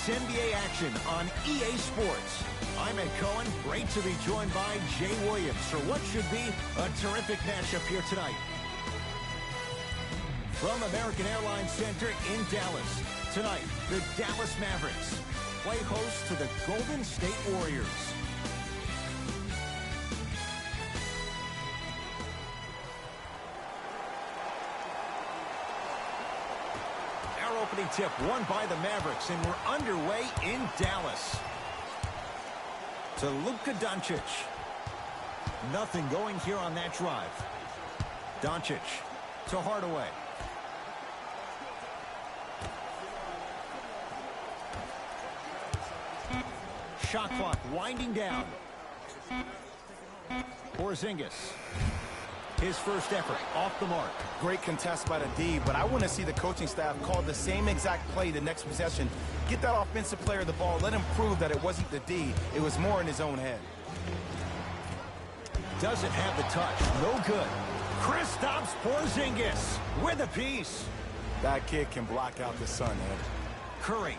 NBA action on EA Sports. I'm Ed Cohen. Great to be joined by Jay Williams for what should be a terrific matchup here tonight. From American Airlines Center in Dallas, tonight, the Dallas Mavericks play host to the Golden State Warriors. Our opening tip won by the Mavericks, and we're underway in Dallas. To Luka Doncic. Nothing going here on that drive. Doncic to Hardaway. Shot clock winding down. Porzingis. His first effort off the mark. Great contest by the D, but I want to see the coaching staff call the same exact play the next possession. Get that offensive player the ball. Let him prove that it wasn't the D. It was more in his own head. Doesn't have the touch. No good. Kristaps Porzingis with a piece. That kid can block out the sun, Ed. Curry.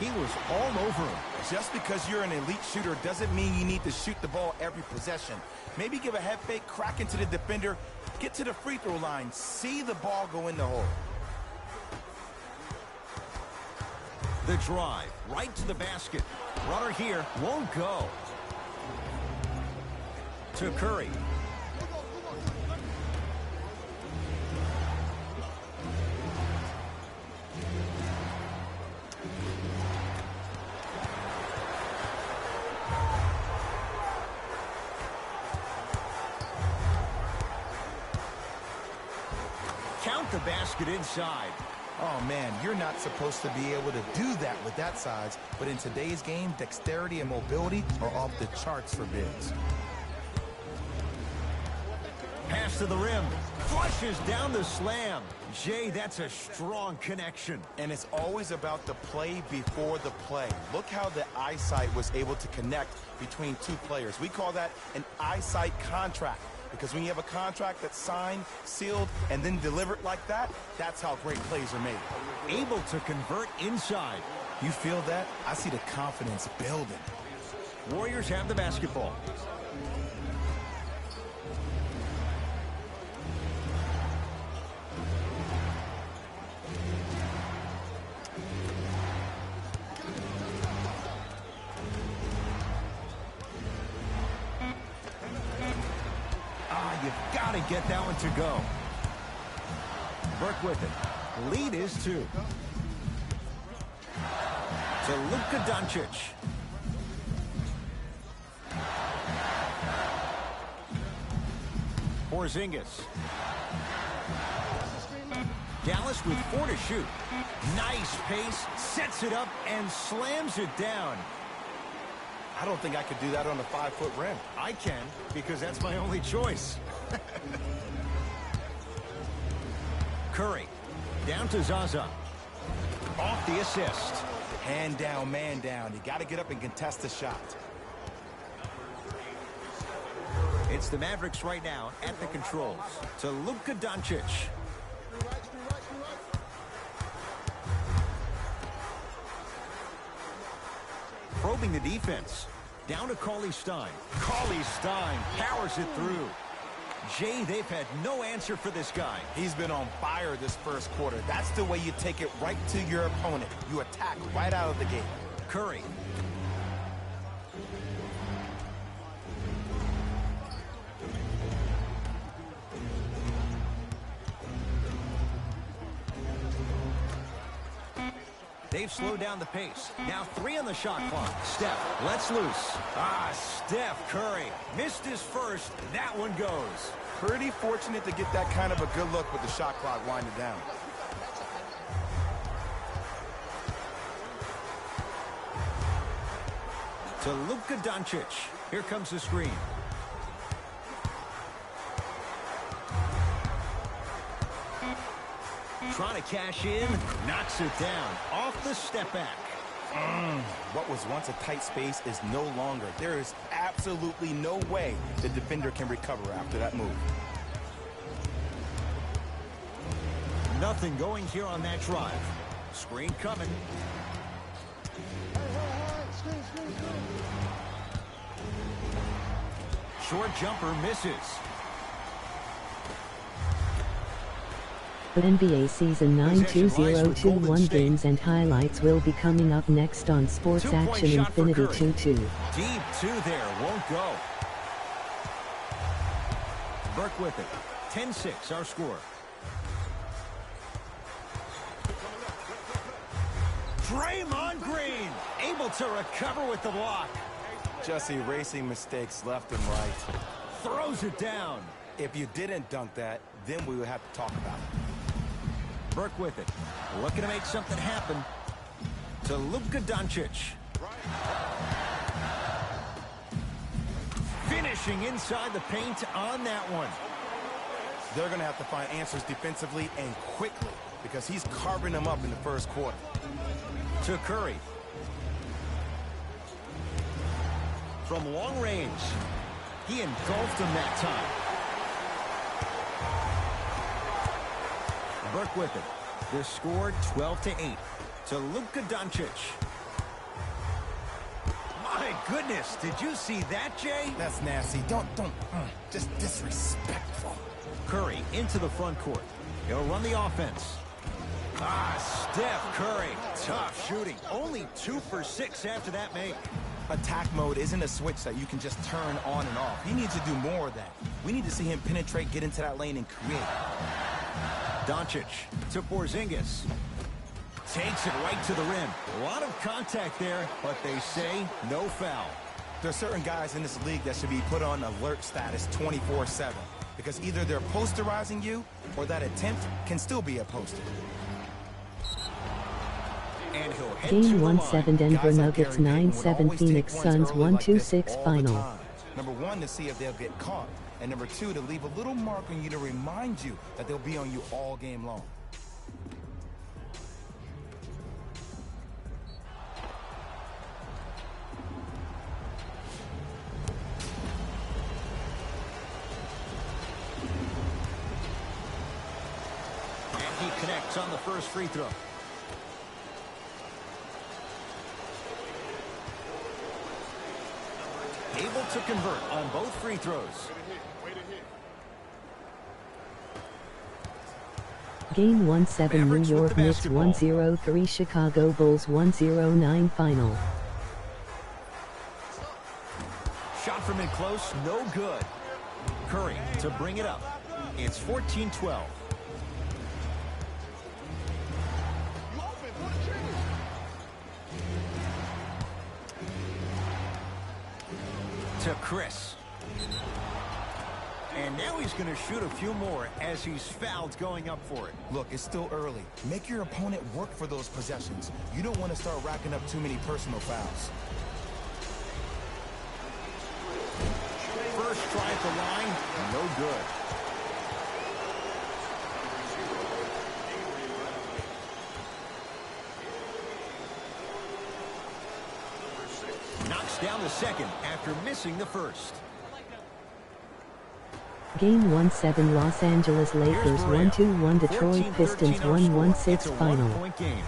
He was all over him. Just because you're an elite shooter doesn't mean you need to shoot the ball every possession. Maybe give a head fake, crack into the defender, get to the free throw line, see the ball go in the hole. The drive, right to the basket. Runner here, won't go. To Curry. Count the basket inside. Oh, man, you're not supposed to be able to do that with that size, but in today's game, dexterity and mobility are off the charts for bigs. Pass to the rim. Flushes down the slam. Jay, that's a strong connection. And it's always about the play before the play. Look how the eyesight was able to connect between two players. We call that an eyesight contract. Because when you have a contract that's signed, sealed, and then delivered like that, that's how great plays are made. Able to convert inside. You feel that? I see the confidence building. Warriors have the basketball. You've got to get that one to go. Burke with it. Lead is 2. To Luka Doncic. Porzingis. Dallas with 4 to shoot. Nice pace. Sets it up and slams it down. I don't think I could do that on a 5-foot rim. I can, because that's my only choice. Curry, down to Zaza. Off the assist. Hand down, man down. You got to get up and contest the shot. It's the Mavericks right now at the controls. To Luka Doncic. Probing the defense. Down to Cauley Stein. Cauley Stein powers it through. Jay, they've had no answer for this guy. He's been on fire this first quarter. That's the way you take it right to your opponent. You attack right out of the gate. Curry. They've slowed down the pace. Now 3 on the shot clock. Steph lets loose. Steph Curry missed his first. That one goes. Pretty fortunate to get that kind of a good look with the shot clock winding down. To Luka Doncic. Here comes the screen. Trying to cash in, knocks it down, off the step back. What was once a tight space is no longer. There is absolutely no way the defender can recover after that move. Nothing going here on that drive. Screen coming. Short jumper misses. The NBA Season 9 Possession lies with Golden 2021 State. games and highlights will be coming up next on Sports Two-point Action shot for Infinity Curry. 2-2. Deep two there, won't go. Burke with it. 10-6 our score. Draymond Green able to recover with the block. Just erasing mistakes left and right. Throws it down. If you didn't dunk that, then we would have to talk about it. Burke with it. Looking to make something happen. To Luka Doncic. Finishing inside the paint on that one. They're going to have to find answers defensively and quickly because he's carving them up in the first quarter. To Curry. From long range. He engulfed him that time. Burke with it. They're scored 12-8 to Luka Doncic. My goodness, did you see that, Jay? That's nasty. Just disrespectful. Curry into the front court. He'll run the offense. Steph Curry. Tough shooting. Only 2 for 6 after that make. Attack mode isn't a switch that you can just turn on and off. He needs to do more of that. We need to see him penetrate, get into that lane, and create. Doncic to Porzingis. Takes it right to the rim. A lot of contact there, but they say no foul. There are certain guys in this league that should be put on alert status 24/7 because either they're posterizing you or that attempt can still be a poster. And he'll head Game to the 1-7 line. Denver Guys like Nuggets Gary Payton would 9-7 always take Phoenix ones Suns early like this 1-2-6 all the final. time. Number one, to see if they'll get caught. And number two, to leave a little mark on you to remind you that they'll be on you all game long. And he connects on the first free throw. Able to convert on both free throws. Game 1-7 New Mavericks with York the Knicks basketball. 1-0-3 Chicago Bulls 1-0-9 final. Shot from in close, no good. Curry to bring it up. It's 14-12. To Chris. And now he's going to shoot a few more as he's fouled going up for it. Look, it's still early. Make your opponent work for those possessions. You don't want to start racking up too many personal fouls. First try at the line, no good. Knocks down the second after missing the first. Game 1-7 Los Angeles Lakers 1-1 Detroit 14-13 Pistons our score. 1-1-6 It's a final. one-point game.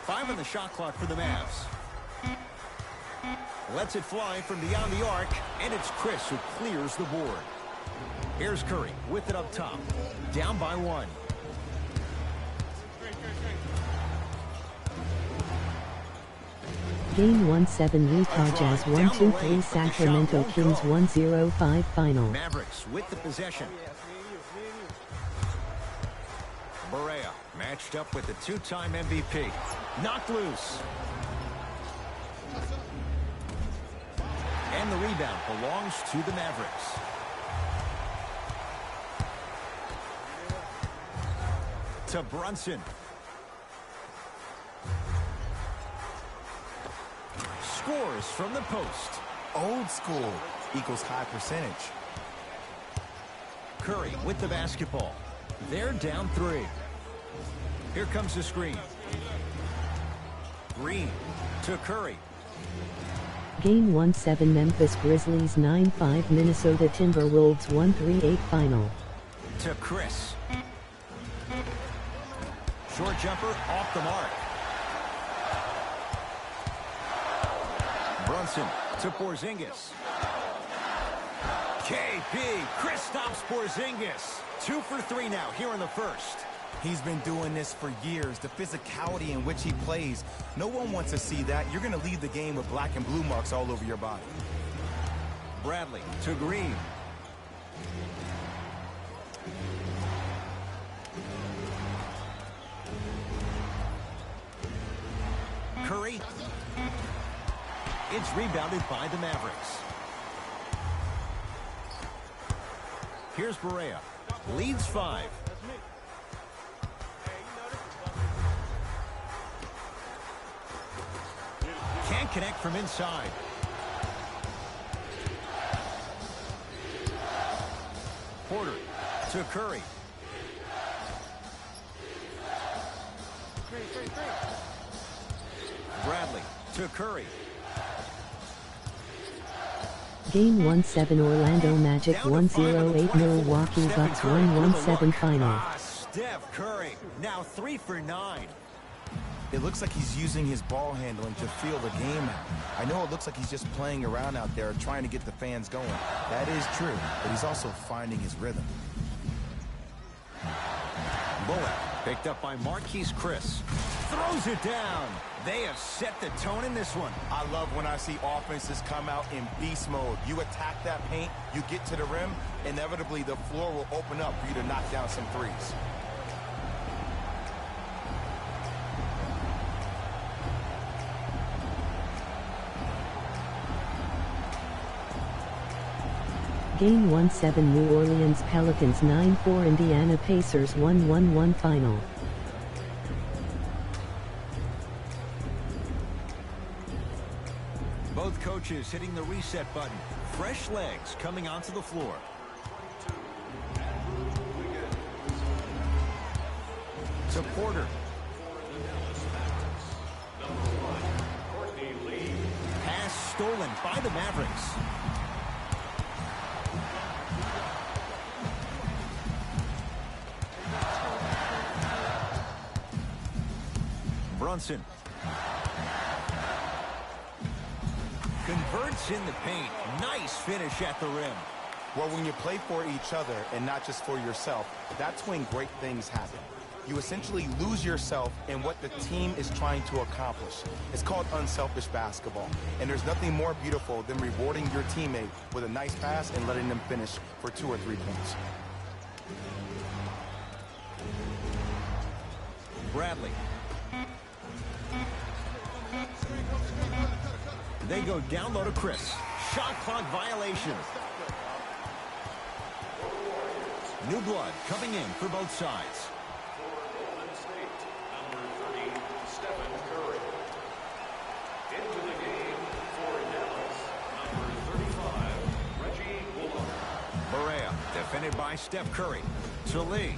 Five on the shot clock for the Mavs. Lets it fly from beyond the arc, and it's Chris who clears the board. Here's Curry with it up top. Down by 1. Game 1-7 Utah Jazz 1-2-3 Sacramento Kings 1-0-5 final. Mavericks with the possession. Barea matched up with the two-time MVP. Knocked loose. And the rebound belongs to the Mavericks. To Brunson. Scores from the post. Old school equals high percentage. Curry with the basketball. They're down 3. Here comes the screen. Green to Curry. Game 1-7 Memphis Grizzlies 9-5 Minnesota Timberwolves 1-3-8 final. to Chris. Short jumper off the mark. Brunson to Porzingis. KP, Chris stops Porzingis. 2 for 3 now here in the first. He's been doing this for years. The physicality in which he plays, no one wants to see that. You're going to leave the game with black and blue marks all over your body. Bradley to Green. Curry. It's rebounded by the Mavericks. Here's Barea. Leads 5. Can't connect from inside. Porter to Curry. Bradley to Curry. Game 1-7 Orlando Magic 108 Milwaukee Bucks 117 final. Steph Curry, now 3 for 9. It looks like he's using his ball handling to feel the game out. I know it looks like he's just playing around out there trying to get the fans going. That is true, but he's also finding his rhythm. Bullock picked up by Marquise Chris. Throws it down. They have set the tone in this one. I love when I see offenses come out in beast mode. You attack that paint, you get to the rim, inevitably the floor will open up for you to knock down some threes. Game 1-7 New Orleans Pelicans 9-4 Indiana Pacers 1-1 final. Both coaches hitting the reset button. Fresh legs coming onto the floor. To Porter. Pass stolen by the Mavericks. Brunson. Converts in the paint. Nice finish at the rim. Well, when you play for each other and not just for yourself, that's when great things happen. You essentially lose yourself in what the team is trying to accomplish. It's called unselfish basketball. And there's nothing more beautiful than rewarding your teammate with a nice pass and letting them finish for 2 or 3 points. Bradley. They go down low to Chris. Shot clock violation. New blood coming in for both sides. Barea, defended by Steph Curry. To Lee.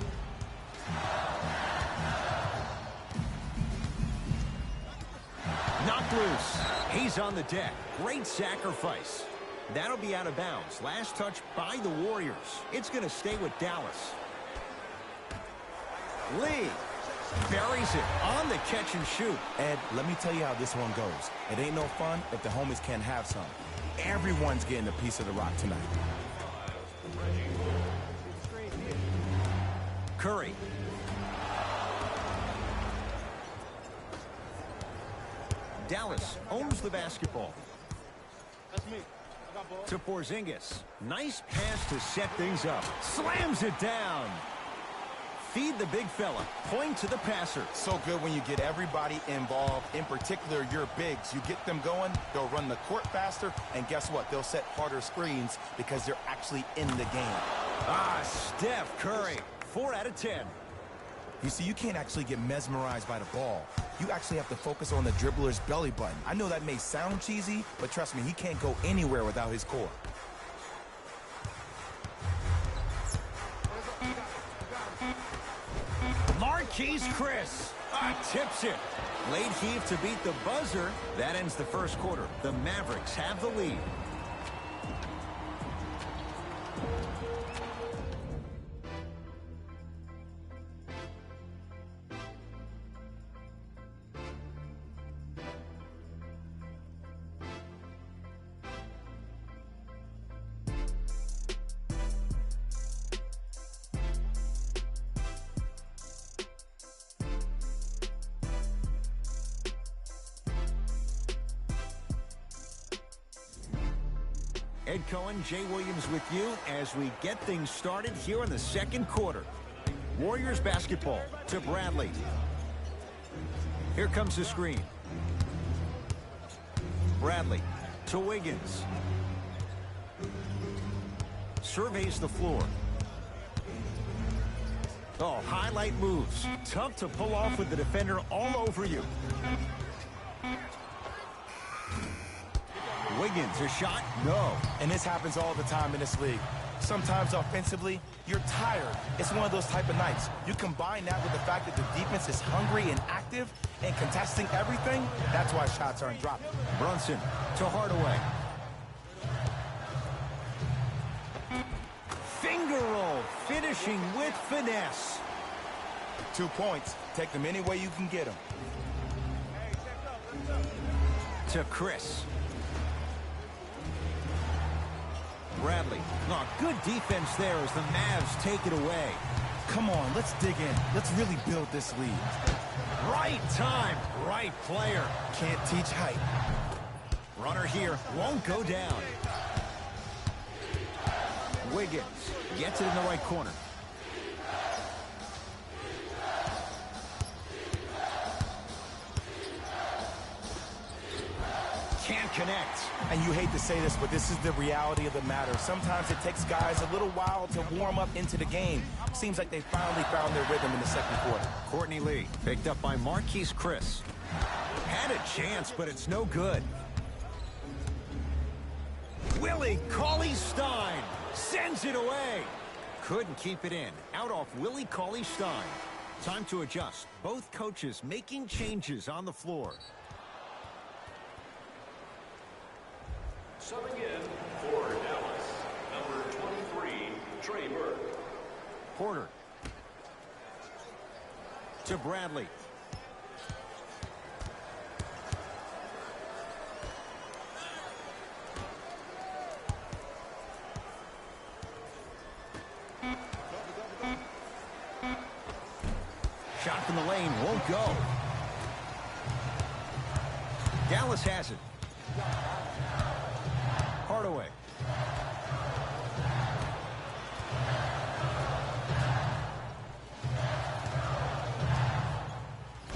Knocked loose. He's on the deck. Great sacrifice. That'll be out of bounds. Last touch by the Warriors. It's going to stay with Dallas. Lee buries it on the catch and shoot. Ed, let me tell you how this one goes. It ain't no fun if the homies can't have some. Everyone's getting a piece of the rock tonight. Curry. Dallas owns the basketball. That's me. I got ball. To Porzingis. Nice pass to set things up. Slams it down. Feed the big fella. Point to the passer. So good when you get everybody involved, in particular your bigs. You get them going, they'll run the court faster, and guess what? They'll set harder screens because they're actually in the game. Steph Curry. 4 out of 10. You see, you can't actually get mesmerized by the ball. You actually have to focus on the dribbler's belly button. I know that may sound cheesy, but trust me, he can't go anywhere without his core. Marquise Chris. Tips it. Late heave to beat the buzzer. That ends the first quarter. The Mavericks have the lead. Ed Cohen, Jay Williams with you as we get things started here in the second quarter. Warriors basketball to Bradley. Here comes the screen. Bradley to Wiggins. Surveys the floor. Oh, highlight moves. Tough to pull off with the defender all over you. Wiggins, a shot? No. And this happens all the time in this league. Sometimes offensively, you're tired. It's one of those type of nights. You combine that with the fact that the defense is hungry and active and contesting everything, that's why shots aren't dropping. Brunson to Hardaway. Finger roll, finishing with finesse. 2 points. Take them any way you can get them. To Chris. Bradley. Oh, good defense there as the Mavs take it away. Come on, let's dig in. Let's really build this lead. Right time, right player. Can't teach height. Runner here, won't go down. Wiggins gets it in the right corner. Can't connect. And you hate to say this, but this is the reality of the matter. Sometimes it takes guys a little while to warm up into the game. Seems like they finally found their rhythm in the second quarter. Courtney Lee picked up by Marquise Chris. Had a chance, but it's no good. Willie Cauley-Stein sends it away. Couldn't keep it in. Out off Willie Cauley-Stein. Time to adjust. Both coaches making changes on the floor. Subbing in for Dallas, number 23, Trey Burke. Porter. To Bradley. Shot from the lane won't go. Dallas has it. Hardaway.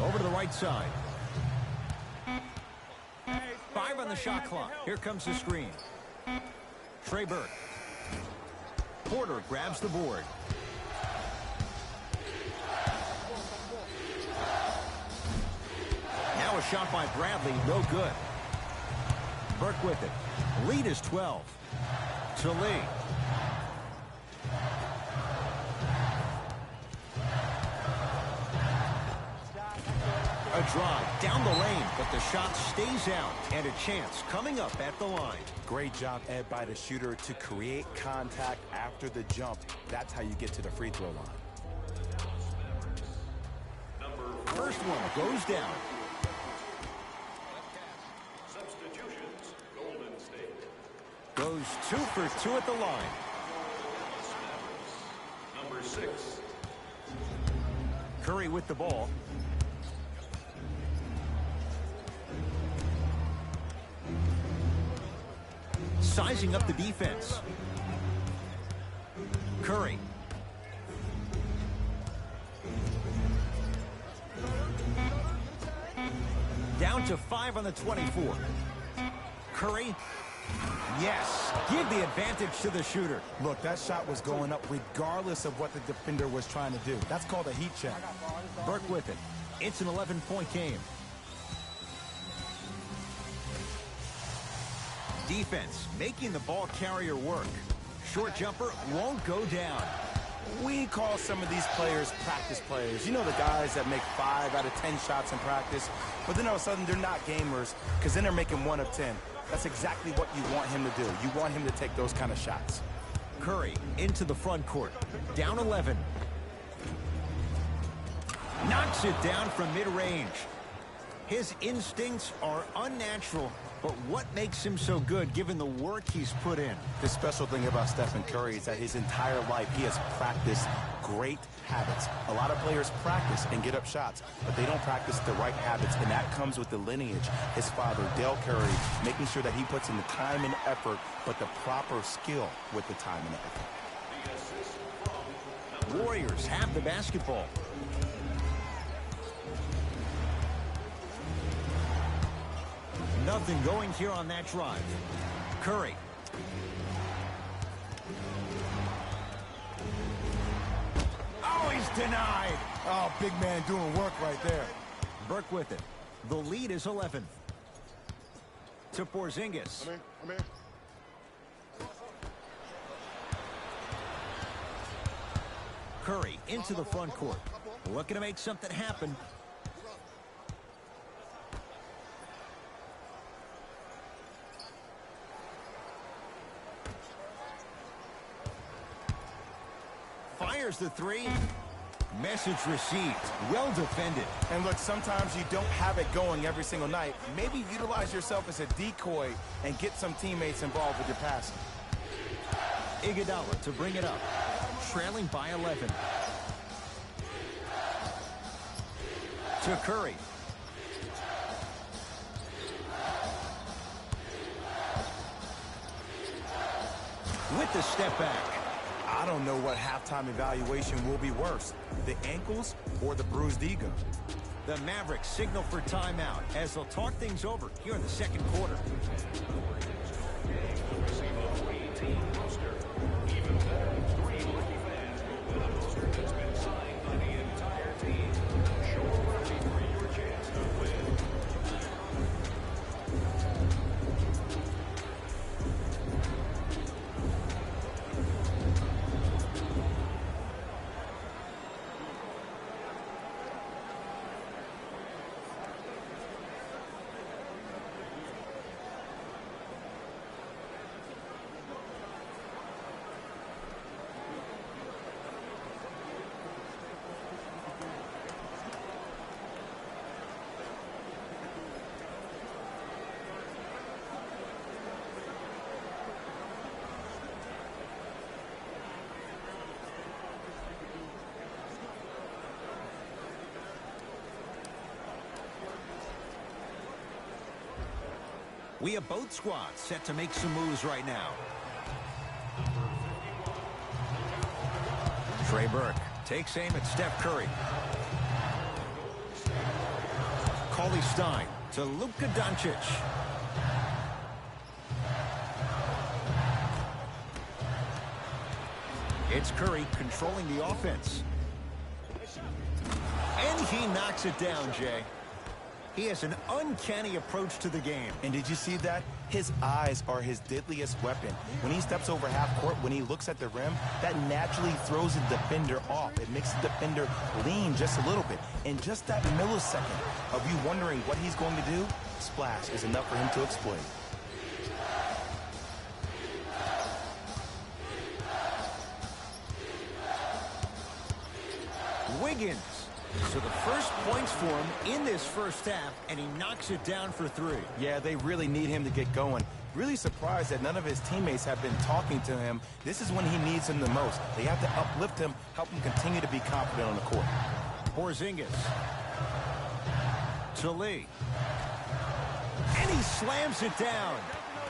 Over to the right side. 5 on the shot clock. Here comes the screen. Trey Burke. Porter grabs the board. Now a shot by Bradley, no good. Burke with it. Lead is 12. To Lee. A drive down the lane, but the shot stays out. And a chance coming up at the line. Great job, Ed, by the shooter to create contact after the jump. That's how you get to the free throw line. First one goes down. Substitutions, Golden State. Goes 2 for 2 at the line. Number 6. Curry with the ball. Sizing up the defense. Curry. Down to 5 on the 24. Curry. Yes. Give the advantage to the shooter. Look, that shot was going up regardless of what the defender was trying to do. That's called a heat check. Burke with it. It's an 11-point game. Defense making the ball carrier work. Short jumper won't go down. We call some of these players practice players. You know, the guys that make 5 out of 10 shots in practice, but then all of a sudden they're not gamers because then they're making 1 of 10. That's exactly what you want him to do. You want him to take those kind of shots. Curry into the front court. Down 11. Knocks it down from mid-range. His instincts are unnatural, But what makes him so good given the work he's put in? The special thing about Stephen Curry is that his entire life he has practiced great habits. A lot of players practice and get up shots, but they don't practice the right habits, and that comes with the lineage. His father, Dale Curry, making sure that he puts in the time and effort, but the proper skill with the time and effort. Warriors have the basketball. Nothing going here on that drive. Curry. Oh, he's denied. Oh, big man doing work right there. Burke with it. The lead is 11. To Porzingis. I'm in. Curry into the front court. Looking to make something happen. Fires the three. Message received. Well defended. And look, sometimes you don't have it going every single night. Maybe utilize yourself as a decoy and get some teammates involved with your passing. Iguodala to bring it up. Trailing by 11. To Curry. With the step back. I don't know what halftime evaluation will be worse, the ankles or the bruised ego. The Mavericks signal for timeout as they'll talk things over here in the second quarter. We have both squads set to make some moves right now. Trey Burke takes aim at Steph Curry. Cauley Stein to Luka Doncic. It's Curry controlling the offense. And he knocks it down, Jay. He has an uncanny approach to the game. And did you see that? His eyes are his deadliest weapon. When he steps over half court, when he looks at the rim, that naturally throws the defender off. It makes the defender lean just a little bit. And just that millisecond of you wondering what he's going to do, splash is enough for him to exploit. Wiggins. So the first points for him in this first half, and he knocks it down for three. Yeah, they really need him to get going. Really surprised that none of his teammates have been talking to him. This is when he needs him the most. They have to uplift him, help him continue to be confident on the court. Porzingis. To Lee. And he slams it down.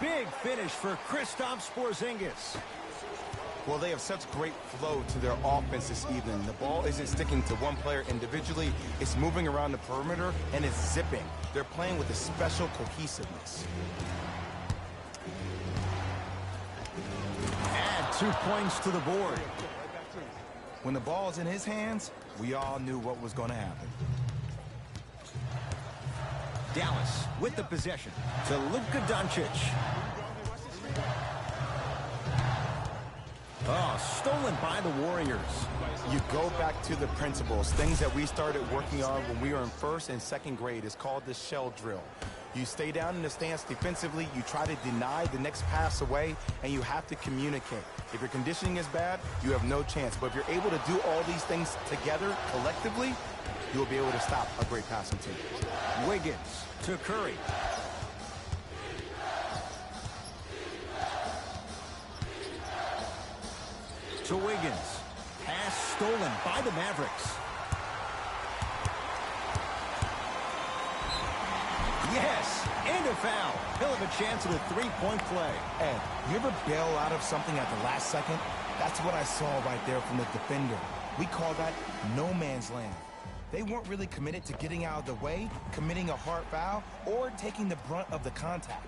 Big finish for Kristaps Porzingis. Well, they have such great flow to their offense this evening. The ball isn't sticking to one player individually. It's moving around the perimeter, and it's zipping. They're playing with a special cohesiveness. Add 2 points to the board. When the ball's in his hands, we all knew what was going to happen. Dallas with the possession to Luka Doncic. Oh, stolen by the Warriors. You go back to the principles, things that we started working on when we were in first and second grade. It's called the shell drill. You stay down in the stance defensively, you try to deny the next pass away, and you have to communicate. If your conditioning is bad, you have no chance. But if you're able to do all these things together, collectively, you'll be able to stop a great passing team. Wiggins to Curry. To Wiggins. Pass stolen by the Mavericks. Yes, and a foul. He'll have a chance at a three-point play. Ed, you ever bail out of something at the last second? That's what I saw right there from the defender. We call that no man's land. They weren't really committed to getting out of the way, committing a hard foul, or taking the brunt of the contact.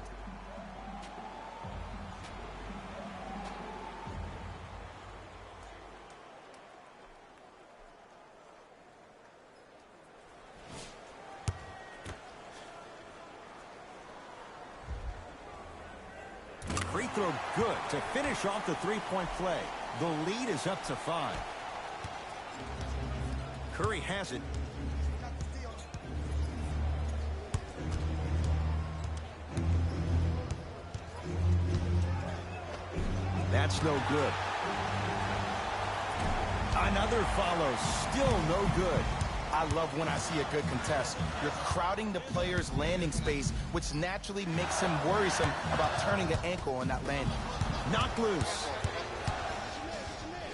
Free throw good to finish off the three-point play. The lead is up to 5. Curry has it. That's no good. Another follow, still no good. I love when I see a good contest. You're crowding the player's landing space, which naturally makes him worrisome about turning an ankle on that landing. Knocked loose.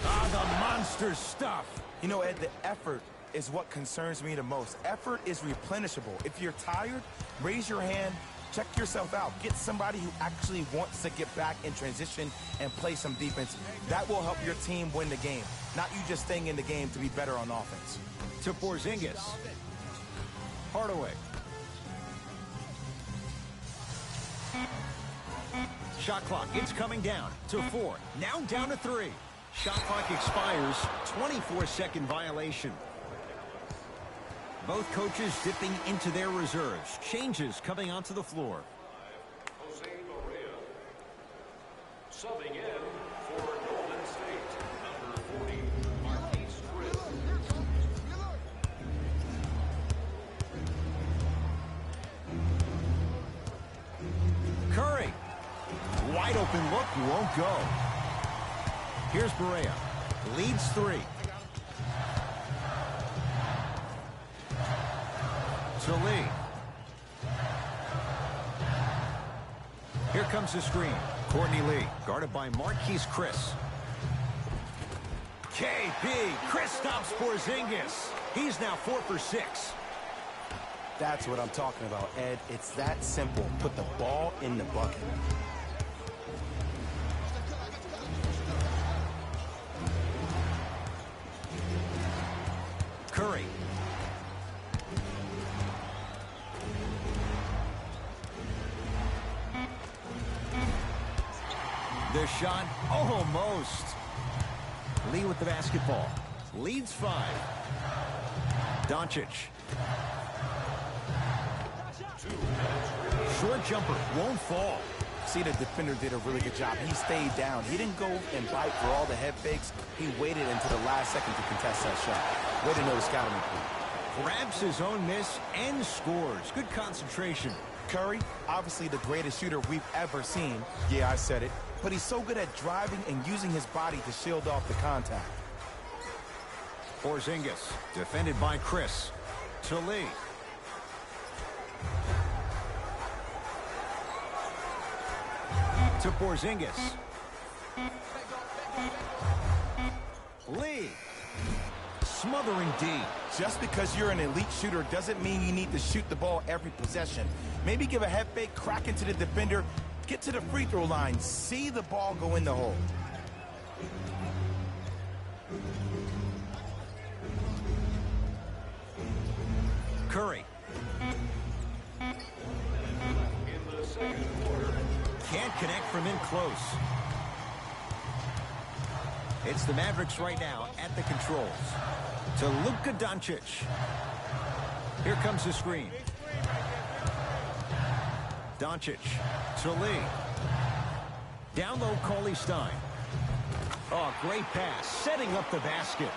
Ah, the monster stuff. You know, Ed, the effort is what concerns me the most. Effort is replenishable. If you're tired, raise your hand, check yourself out. Get somebody who actually wants to get back in transition and play some defense. That will help your team win the game, not you just staying in the game to be better on offense. To Porzingis. Hardaway. Shot clock, it's coming down to 4. Now down to 3. Shot clock expires. 24-second violation. Both coaches dipping into their reserves. Changes coming onto the floor. Jose Maria. Subbing in for Golden State, number 40, Marquise Chris. Curry. Wide open look, won't go. Here's Barea. Leads 3. To Lee. Here comes the screen. Courtney Lee, guarded by Marquise Chris. KB, Chris stops Porzingis. He's now 4 for 6. That's what I'm talking about, Ed. It's that simple. Put the ball in the bucket. Curry. The shot, almost. Lee with the basketball. Leads 5. Doncic. Short jumper, won't fall. See, the defender did a really good job. He stayed down. He didn't go and bite for all the head fakes. He waited until the last second to contest that shot. Way to know the scouting report. Grabs his own miss and scores. Good concentration. Curry, obviously the greatest shooter we've ever seen. Yeah, I said it. But he's so good at driving and using his body to shield off the contact. Porzingis, defended by Chris. To Lee. To Porzingis. Lee. Smothering D. Just because you're an elite shooter doesn't mean you need to shoot the ball every possession. Maybe give a head fake, crack into the defender, get to the free throw line, see the ball go in the hole. Curry. In the second quarter. Can't connect from in close. It's the Mavericks right now at the controls. To Luka Doncic. Here comes the screen. Doncic to Lee. Down low, Cauley Stein. Oh, great pass, setting up the basket.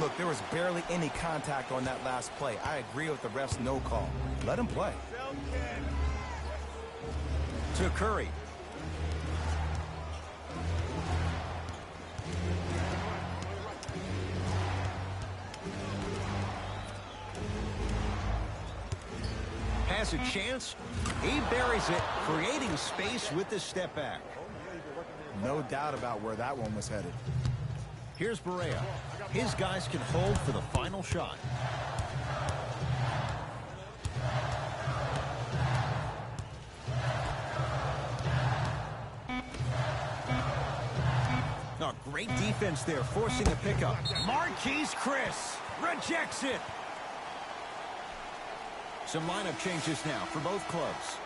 Look, there was barely any contact on that last play. I agree with the ref's no call. Let him play. To Curry. Has a chance. He buries it, creating space with the step back. No doubt about where that one was headed. Here's Barea. His guys can hold for the final shot. Oh, great defense there, forcing a pickup. Marquise Chris rejects it. Some lineup changes now for both clubs.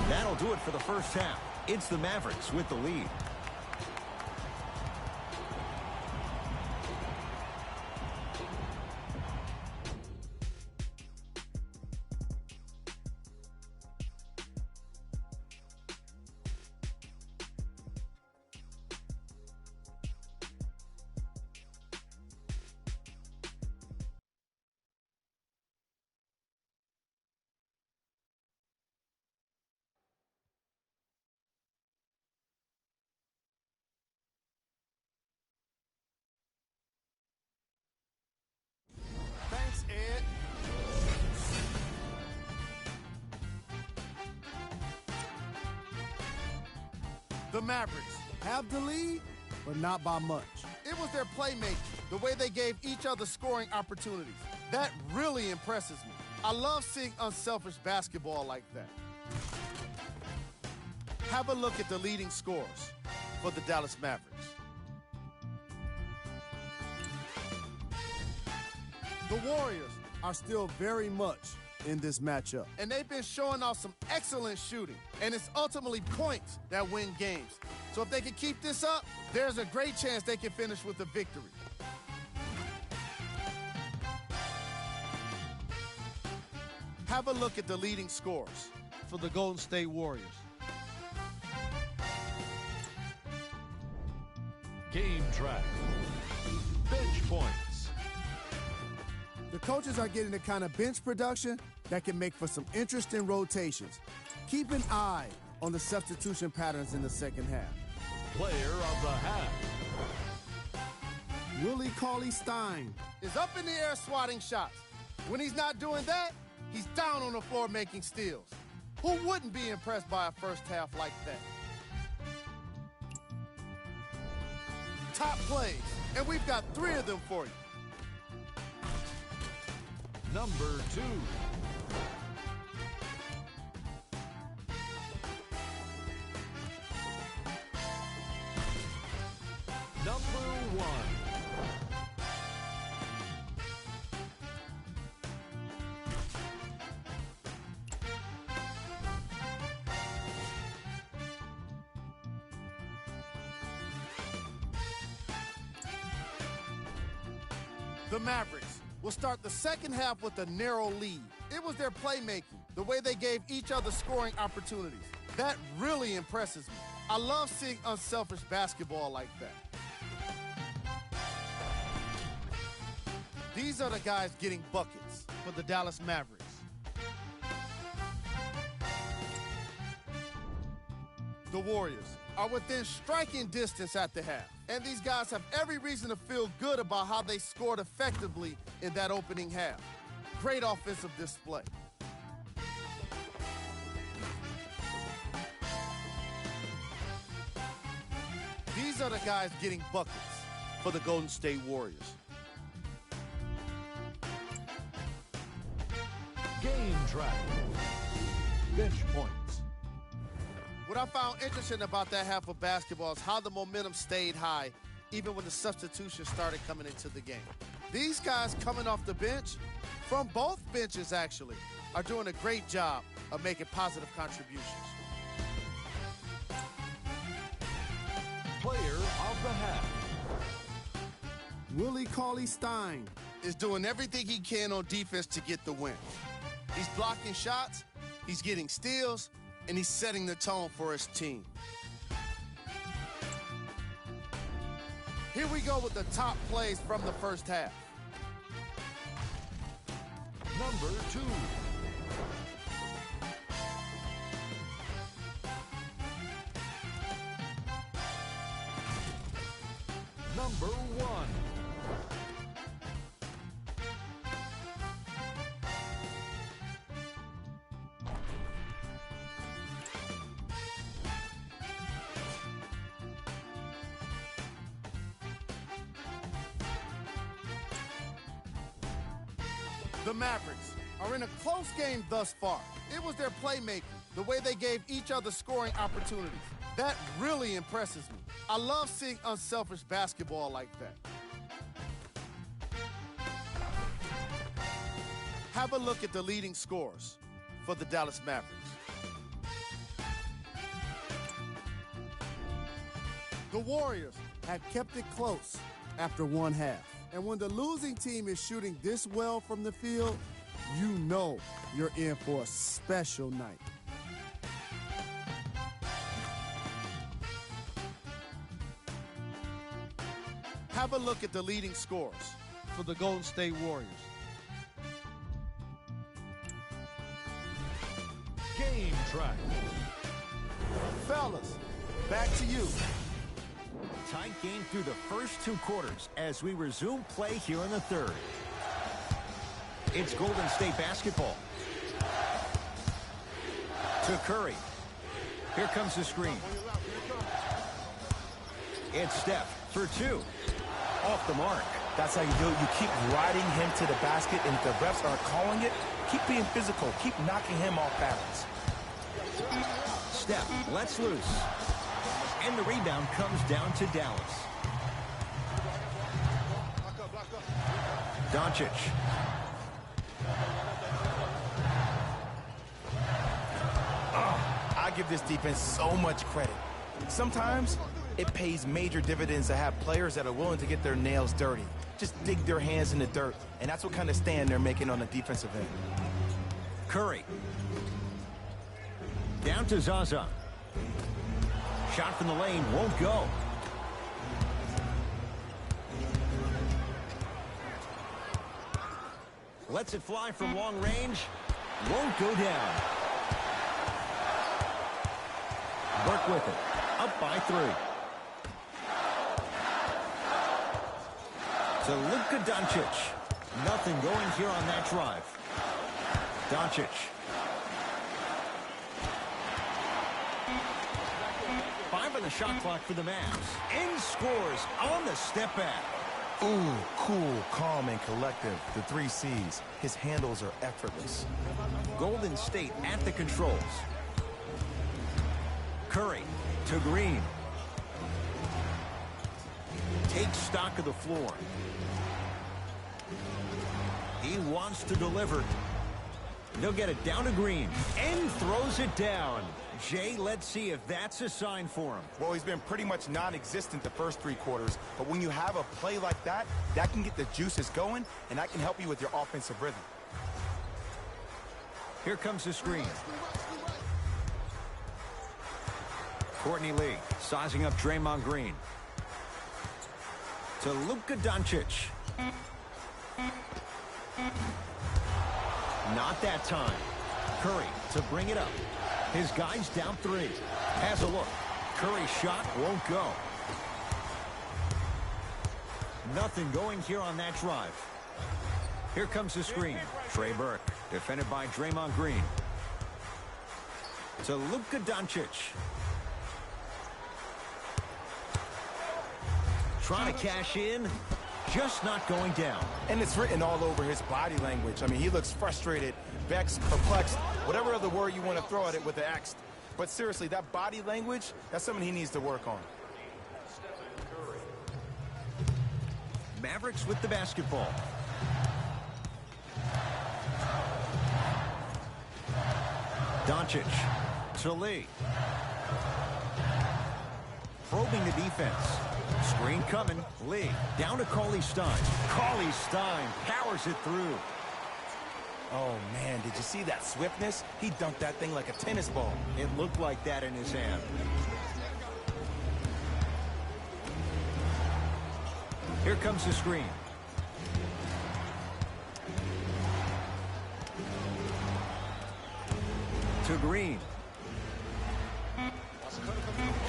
That'll do it for the first half. It's the Mavericks with the lead. Thanks, Ed. The Mavericks have the lead, but not by much. It was their playmaking, the way they gave each other scoring opportunities. That really impresses me. I love seeing unselfish basketball like that. Have a look at the leading scorers for the Dallas Mavericks. The Warriors are still very much in this matchup. And they've been showing off some excellent shooting, and it's ultimately points that win games. So if they can keep this up, there's a great chance they can finish with a victory. Have a look at the leading scorers For the Golden State Warriors. Game track. Bench points. The coaches are getting the kind of bench production that can make for some interesting rotations. Keep an eye on the substitution patterns in the second half. Player of the half. Willie Cauley-Stein. is up in the air swatting shots. When he's not doing that, he's down on the floor making steals. Who wouldn't be impressed by a first half like that? Top plays, and we've got 3 of them for you. Number 2. Number 1. The Mavericks will start the second half with a narrow lead. It was their playmaking, the way they gave each other scoring opportunities. That really impresses me. I love seeing unselfish basketball like that. These are the guys getting buckets for the Dallas Mavericks. The Warriors are within striking distance at the half. And these guys have every reason to feel good about how they scored effectively in that opening half. Great offensive display. These are the guys getting buckets for the Golden State Warriors. Game track. Bench points. What I found interesting about that half of basketball is how the momentum stayed high even when the substitutions started coming into the game. These guys coming off the bench, from both benches actually, are doing a great job of making positive contributions. Player of the half. Willie Cauley-Stein Is doing everything he can on defense to get the win. He's blocking shots, he's getting steals, and he's setting the tone for his team. Here we go with the top plays from the first half. Number 2. Number 1. The Mavericks are in a close game thus far. It was their playmaking, the way they gave each other scoring opportunities. That really impresses me. I love seeing unselfish basketball like that. Have a look at the leading scorers for the Dallas Mavericks. The Warriors have kept it close after one half. And when the losing team is shooting this well from the field, you know you're in for a special night. Have a look at the leading scorers for the Golden State Warriors. Game track. Fellas, back to you. Tight game through the first 2 quarters as we resume play here in the third. It's Golden State basketball. To Curry. Here comes the screen. It's Steph for 2. Off the mark. That's how you do it. You keep riding him to the basket, and if the refs aren't calling it, keep being physical. Keep knocking him off balance. Steph lets loose. And the rebound comes down to Dallas. Doncic. I give this defense so much credit. Sometimes it pays major dividends to have players that are willing to get their nails dirty. Just dig their hands in the dirt. And that's what kind of stand they're making on the defensive end. Curry. Down to Zaza. Shot from the lane won't go. Lets it fly from long range. Won't go down. Burke with it. Up by 3. To Luka Doncic. Nothing going here on that drive. Doncic. On the shot clock for the Mavs. And scores on the step back. Ooh, cool, calm, and collective. The 3 C's. His handles are effortless. Golden State at the controls. Curry to Green. Takes stock of the floor. He wants to deliver. They'll get it down to Green. And throws it down. Jay, let's see if that's a sign for him. Well, he's been pretty much non-existent the first 3 quarters, but when you have a play like that, that can get the juices going, and that can help you with your offensive rhythm. Here comes the screen. Courtney Lee sizing up Draymond Green. To Luka Doncic. Not that time. Curry to bring it up. His guy's down 3. Has a look. Curry's shot won't go. Nothing going here on that drive. Here comes the screen. Trey Burke, defended by Draymond Green. To Luka Doncic. Trying to cash in. Just not going down. And it's written all over his body language. I mean, he looks frustrated, vexed, perplexed, whatever other word you want to throw at it with the X. But seriously, that body language, that's something he needs to work on. Mavericks with the basketball. Doncic to Lee. Probing the defense. Screen coming. Lee down to Cauley Stein. Cauley Stein powers it through. Oh, man, did you see that swiftness? He dunked that thing like a tennis ball. It looked like that in his hand. Here comes the screen. To Green.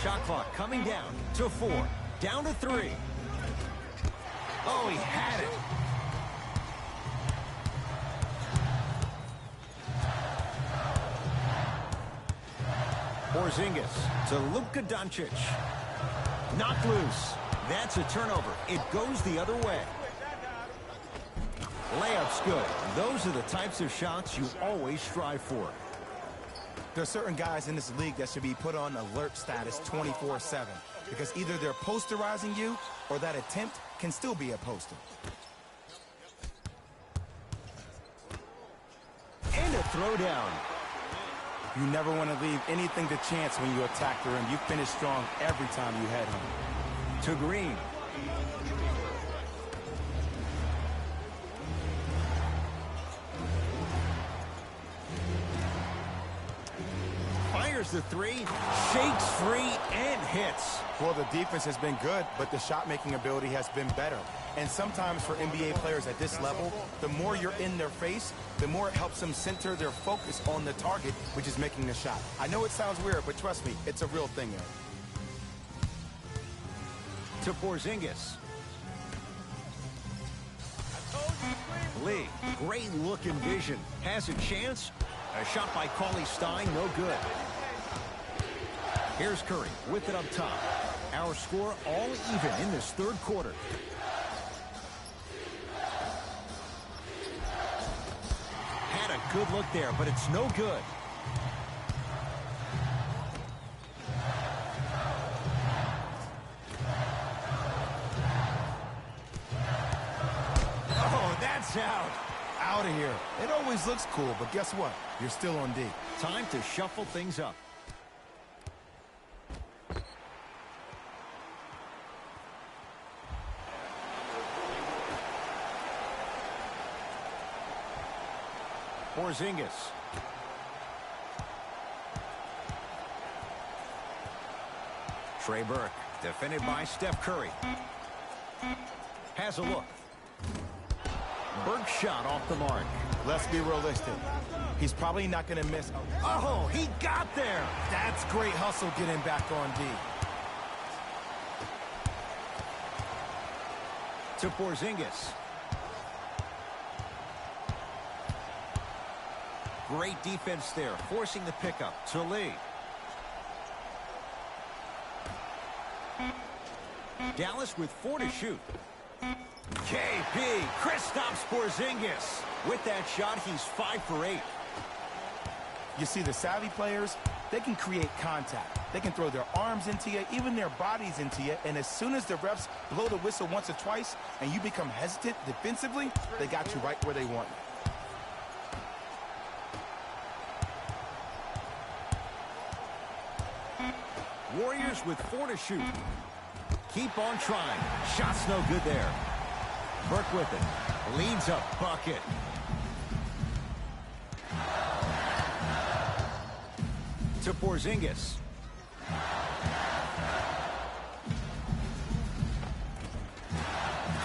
Shot clock coming down to 4. Down to 3. Oh, he had it. Porzingis to Luka Doncic. Knocked loose. That's a turnover. It goes the other way. Layup's good. Those are the types of shots you always strive for. There are certain guys in this league that should be put on alert status 24/7 because either they're posterizing you or that attempt can still be a poster. And a throwdown. You never want to leave anything to chance when you attack the rim. You finish strong every time you head home. To Green. Fires the three, shakes free, and hits. Well, the defense has been good, but the shot-making ability has been better. And sometimes for NBA players at this level, the more you're in their face, the more it helps them center their focus on the target, which is making the shot. I know it sounds weird, but trust me, it's a real thing, Eric. To Porzingis. Lee, great look and vision. Has a chance. A shot by Cauley Stein, no good. Here's Curry with it up top. Our score all even in this third quarter. Had a good look there, but it's no good. Oh, that's out. Out of here. It always looks cool, but guess what? You're still on D. Time to shuffle things up. Porzingis. Trey Burke, defended by Steph Curry. Has a look. Burke shot off the mark. Let's be realistic. He's probably not going to miss. Oh, he got there. That's great hustle getting back on D. To Porzingis. Great defense there, forcing the pickup to Lee. Dallas with 4 to shoot. KP, Kristaps Porzingis. With that shot, he's 5 for 8. You see, the savvy players, they can create contact. They can throw their arms into you, even their bodies into you, and as soon as the refs blow the whistle once or twice and you become hesitant defensively, they got you right where they want you. Warriors with 4 to shoot. Keep on trying. Shot's no good there. Burke with it. Leads a bucket. To Porzingis.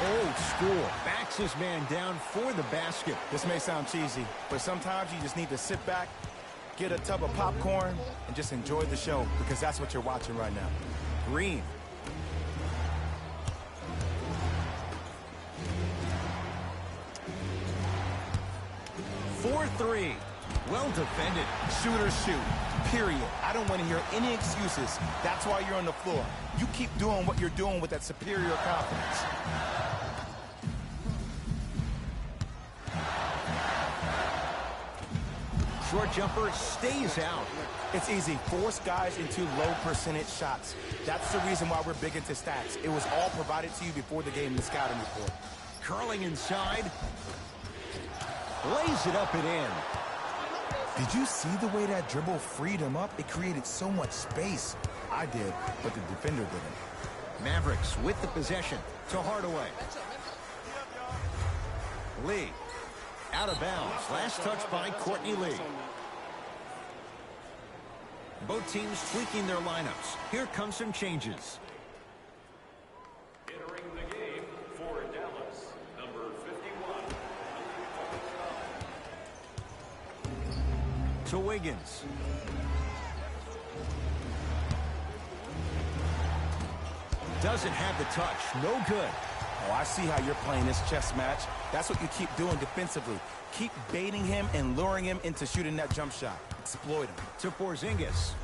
Old school. Backs his man down for the basket. This may sound cheesy, but sometimes you just need to sit back, get a tub of popcorn, and just enjoy the show, because that's what you're watching right now. Green. For 3. Well defended. Shoot or shoot, period. I don't want to hear any excuses. That's why you're on the floor. You keep doing what you're doing with that superior confidence. Short jumper stays out. It's easy. Force guys into low percentage shots. That's the reason why we're big into stats. It was all provided to you before the game in the scouting report. Curling inside. Lays it up and in. Did you see the way that dribble freed him up? It created so much space. I did, but the defender didn't. Mavericks with the possession to Hardaway. Lee. Out of bounds. Last touch by Courtney Lee. Both teams tweaking their lineups. Here come some changes. Entering the game for Dallas, number 51. To Wiggins. Doesn't have the touch. No good. Oh, I see how you're playing this chess match. That's what you keep doing defensively. Keep baiting him and luring him into shooting that jump shot. Exploit him. To Porzingis.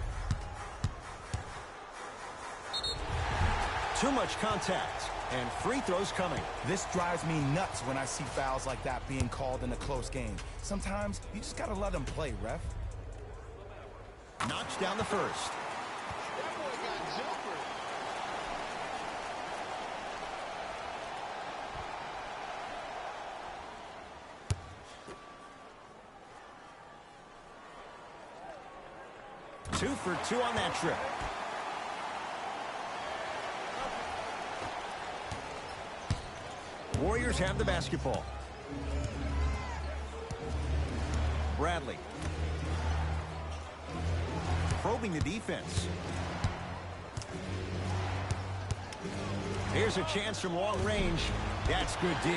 Too much contact. And free throws coming. This drives me nuts when I see fouls like that being called in a close game. Sometimes you just got to let them play, ref. Knocks down the first. That boy got jumper. Two for two on that trip. Warriors have the basketball. Bradley. Probing the defense. Here's a chance from long range. That's good D.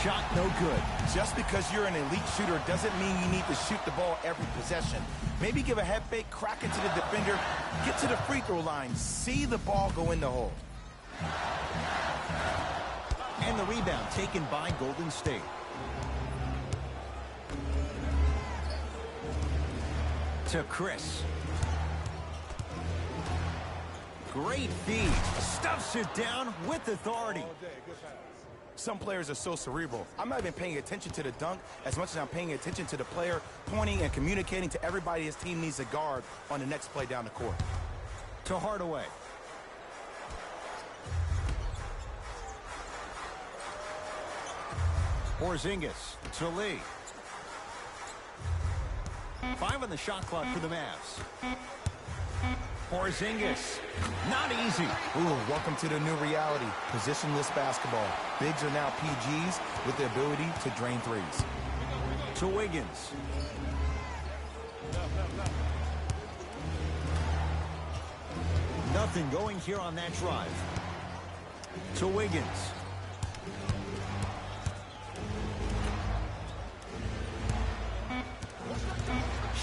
Shot no good. Just because you're an elite shooter doesn't mean you need to shoot the ball every possession. Maybe give a head fake, crack it to the defender, get to the free throw line, see the ball go in the hole. And the rebound taken by Golden State. To Chris. Great feed. Stuffs it down with authority. Some players are so cerebral. I'm not even paying attention to the dunk as much as I'm paying attention to the player pointing and communicating to everybody his team needs a guard on the next play down the court. To Hardaway. Porzingis to Lee. 5 on the shot clock for the Mavs. Porzingis. Not easy. Ooh, welcome to the new reality. Positionless basketball. Bigs are now PGs with the ability to drain threes. To Wiggins. Nothing going here on that drive. To Wiggins.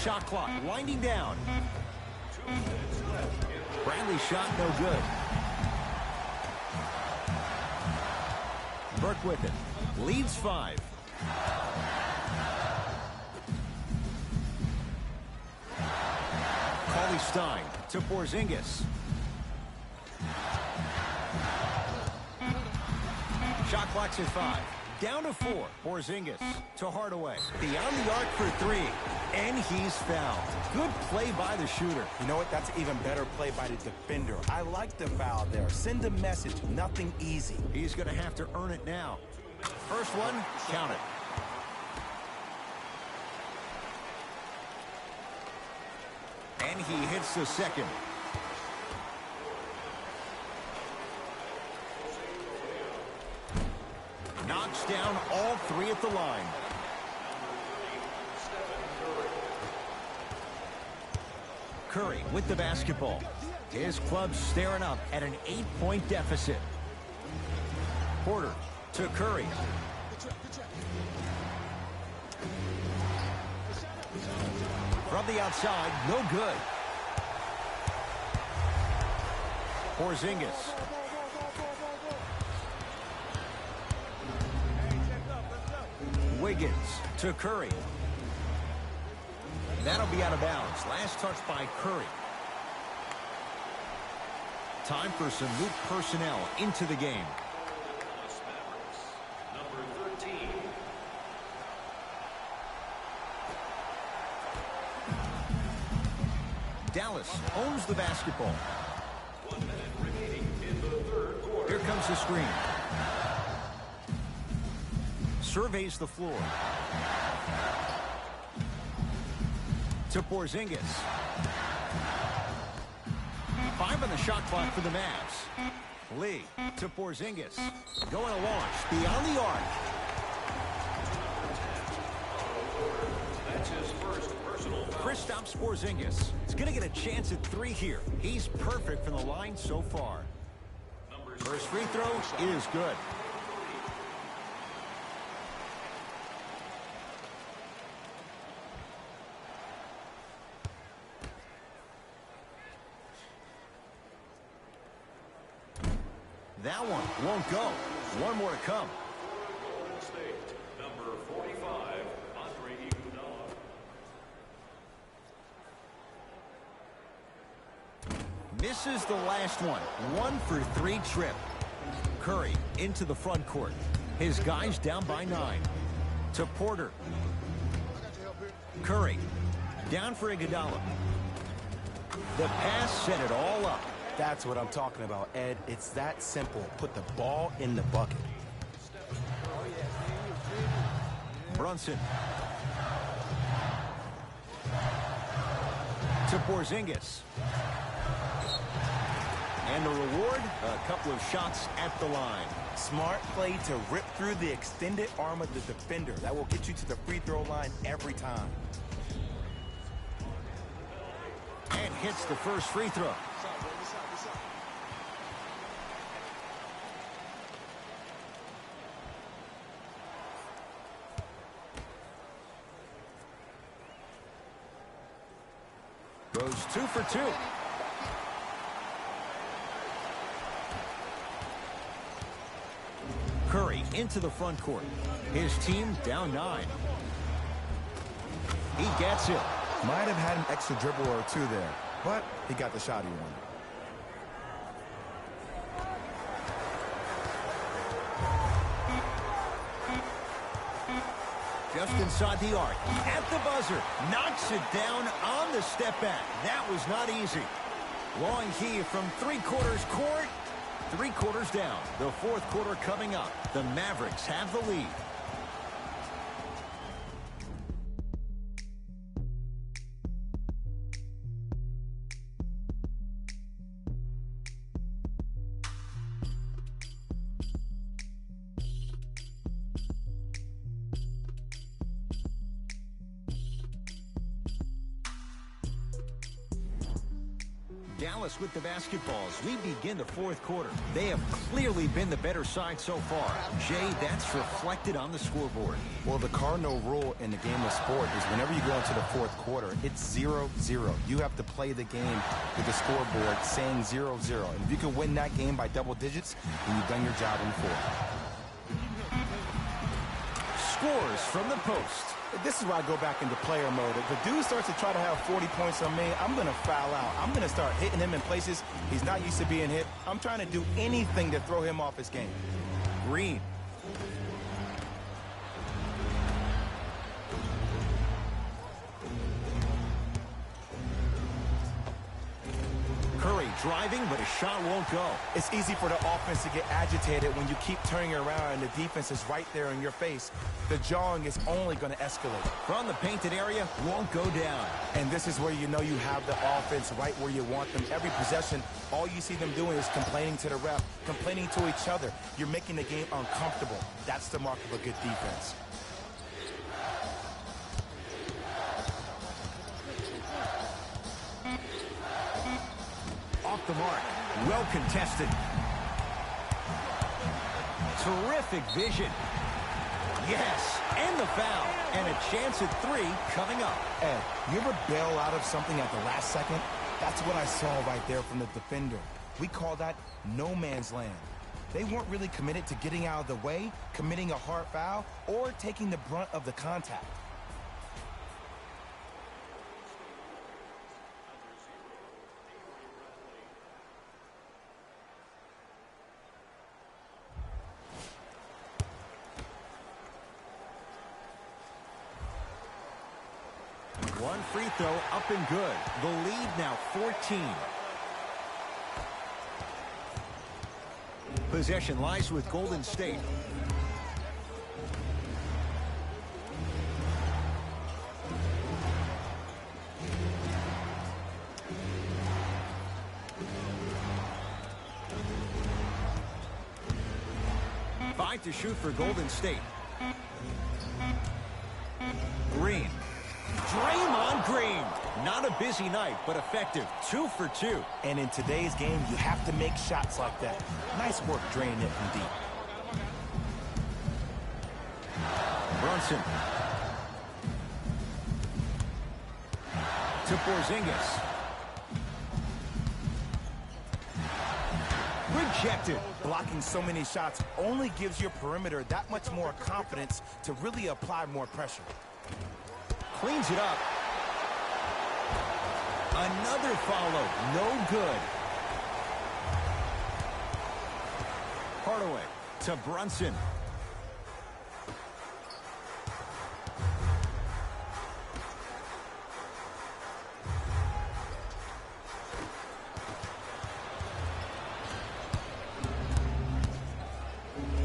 Shot clock winding down. Bradley shot no good. Burke with it. Leads 5. Cauley Stein to Porzingis. Shot clock's at 5. Down to 4. Porzingis to Hardaway. Beyond the arc for 3. And he's fouled. Good play by the shooter. You know what? That's even better play by the defender. I like the foul there. Send a message. Nothing easy. He's going to have to earn it now. First one, count it. And he hits the second. Knocks down all 3 at the line. Curry with the basketball. His club staring up at an 8-point deficit. Porter to Curry. From the outside, no good. Porzingis. Wiggins to Curry. That'll be out of bounds. Last touch by Curry. Time for some new personnel into the game. Mavericks, number 13. Dallas owns the basketball. 1 minute remaining in the third quarter. Here comes the screen. Surveys the floor. To Porzingis. 5 on the shot clock for the Mavs. Lee to Porzingis. Going to launch beyond the arc. That's his first personal foul. Kristaps Porzingis is going to get a chance at 3 here. He's perfect from the line so far. First free throw is good. That one won't go. One more to come. Golden State, number 45, Andre Iguodala. Misses the last one. 1 for 3 trip. Curry into the front court. His guys down by 9. To Porter. Curry. Down for Iguodala. The pass set it all up. That's what I'm talking about, Ed. It's that simple. Put the ball in the bucket. Brunson. To Porzingis. And the reward, a couple of shots at the line. Smart play to rip through the extended arm of the defender. That will get you to the free throw line every time. And hits the first free throw. Goes 2 for 2. Curry into the front court. His team down 9. He gets it. Might have had an extra dribble or two there, but he got the shot he wanted. Just inside the arc. At the buzzer. Knocks it down on the step back. That was not easy. Long key from three-quarters court. 3 quarters down. The fourth quarter coming up. The Mavericks have the lead. Dallas with the basketballs. We begin the fourth quarter. They have clearly been the better side so far. Jay, that's reflected on the scoreboard. Well, the cardinal rule in the game of sport is whenever you go into the fourth quarter, it's 0-0. You have to play the game with the scoreboard saying 0-0. And if you can win that game by double digits, then you've done your job in the fourth. Scores from the post. This is where I go back into player mode. If the dude starts to try to have 40 points on me, I'm going to foul out. I'm going to start hitting him in places he's not used to being hit. I'm trying to do anything to throw him off his game. Green. Curry driving, but his shot won't go. It's easy for the offense to get agitated when you keep turning around and the defense is right there in your face. The jawing is only going to escalate. From the painted area, won't go down. And this is where you know you have the offense right where you want them. Every possession, all you see them doing is complaining to the ref, complaining to each other. You're making the game uncomfortable. That's the mark of a good defense. Off the mark. Well contested. Terrific vision. Yes, and the foul. And a chance at 3 coming up. Ed, you ever bail out of something at the last second? That's what I saw right there from the defender. We call that no man's land. They weren't really committed to getting out of the way, committing a hard foul, or taking the brunt of the contact. One free throw up and good. The lead now 14. Possession lies with Golden State. Five to shoot for Golden State. Green. Draymond Green. Not a busy night, but effective. 2 for 2. And in today's game, you have to make shots like that. Nice work draining it from deep. Brunson. To Porzingis. Rejected. Blocking so many shots only gives your perimeter that much more confidence to really apply more pressure. Cleans it up. Another follow. No good. Hardaway to Brunson.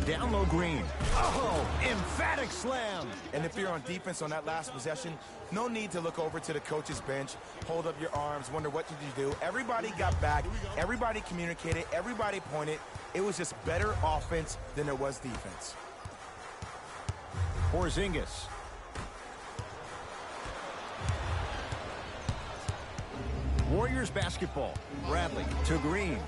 Down low, Green. Oh, emphatic slam. And if you're on defense on that last possession, no need to look over to the coach's bench, hold up your arms, wonder what did you do. Everybody got back, everybody communicated, everybody pointed. It was just better offense than it was defense. Porzingis. Warriors basketball. Bradley to Green.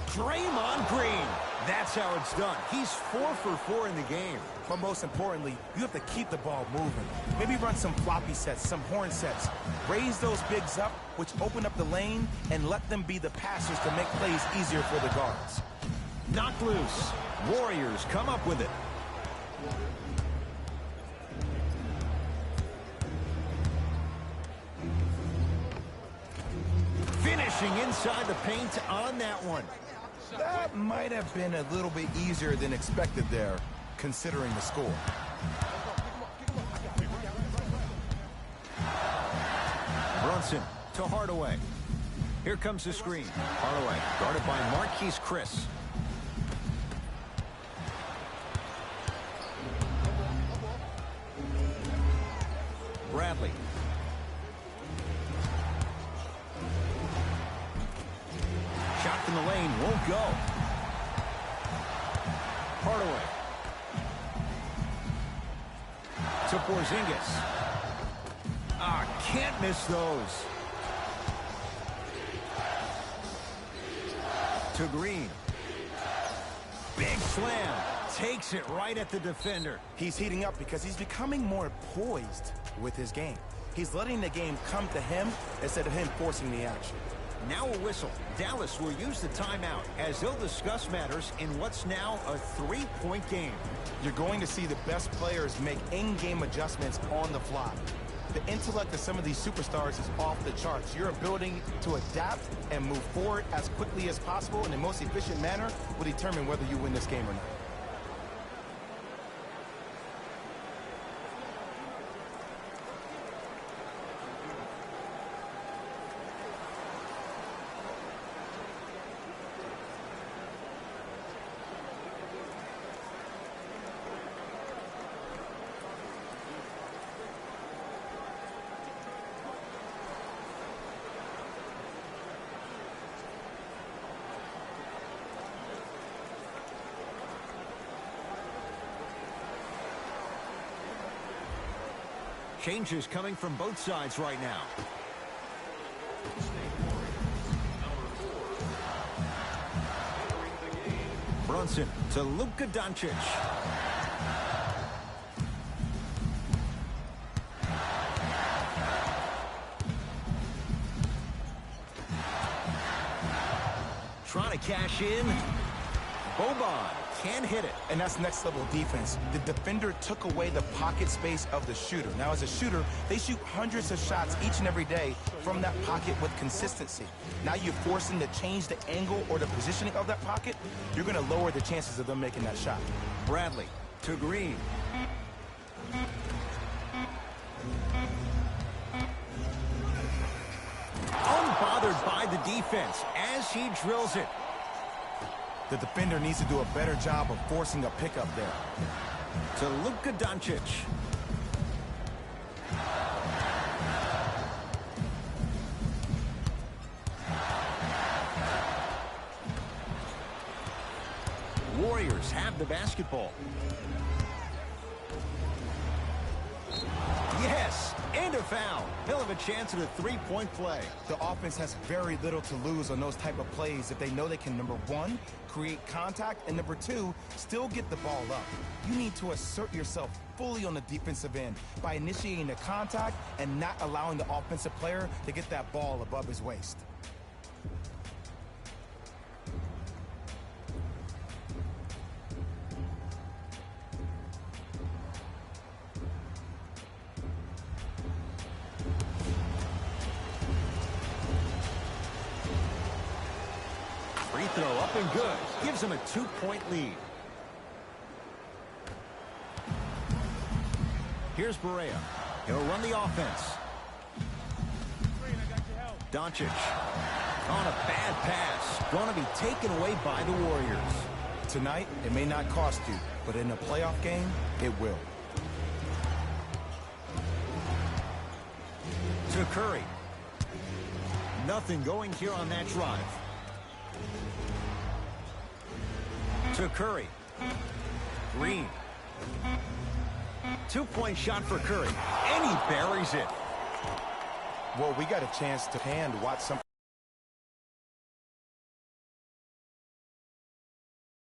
Draymond Green. That's how it's done. He's 4 for 4 in the game. But most importantly, you have to keep the ball moving. Maybe run some floppy sets, some horn sets. Raise those bigs up, which open up the lane, and let them be the passers to make plays easier for the guards. Knocked loose. Warriors come up with it. Finishing inside the paint on that one. That might have been a little bit easier than expected there, considering the score. Brunson to Hardaway. Here comes the screen. Hardaway guarded by Marquise Chris. Bradley. Shot from the lane won't go. Hardaway. To Porzingis. Can't miss those. To Green. Big slam. Takes it right at the defender. He's heating up because he's becoming more poised with his game. He's letting the game come to him instead of him forcing the action. Now a whistle. Dallas will use the timeout as they'll discuss matters in what's now a 3-point game. You're going to see the best players make in-game adjustments on the fly. The intellect of some of these superstars is off the charts. Your ability to adapt and move forward as quickly as possible in the most efficient manner will determine whether you win this game or not. Changes coming from both sides right now. Brunson to Luka Doncic. Trying to cash in. Boban can hit it. And that's next level defense. The defender took away the pocket space of the shooter. Now as a shooter, they shoot hundreds of shots each and every day from that pocket with consistency. Now you're forcing to change the angle or the positioning of that pocket. You're going to lower the chances of them making that shot. Bradley to Green. Unbothered by the defense as he drills it. The defender needs to do a better job of forcing a pickup there. To Luka Doncic. Warriors have the basketball. Yes, and a foul. He'll have a chance at a three-point play. The offense has very little to lose on those type of plays if they know they can, number one, create contact, and number two, still get the ball up. You need to assert yourself fully on the defensive end by initiating the contact and not allowing the offensive player to get that ball above his waist. Free throw up and good. Gives him a 2-point lead. Here's Barea. He'll run the offense. Doncic on a bad pass. Going to be taken away by the Warriors. Tonight, it may not cost you, but in a playoff game, it will. To Curry. Nothing going here on that drive. To Curry. Green. 2-point shot for Curry. And he buries it. Well, we got a chance to watch something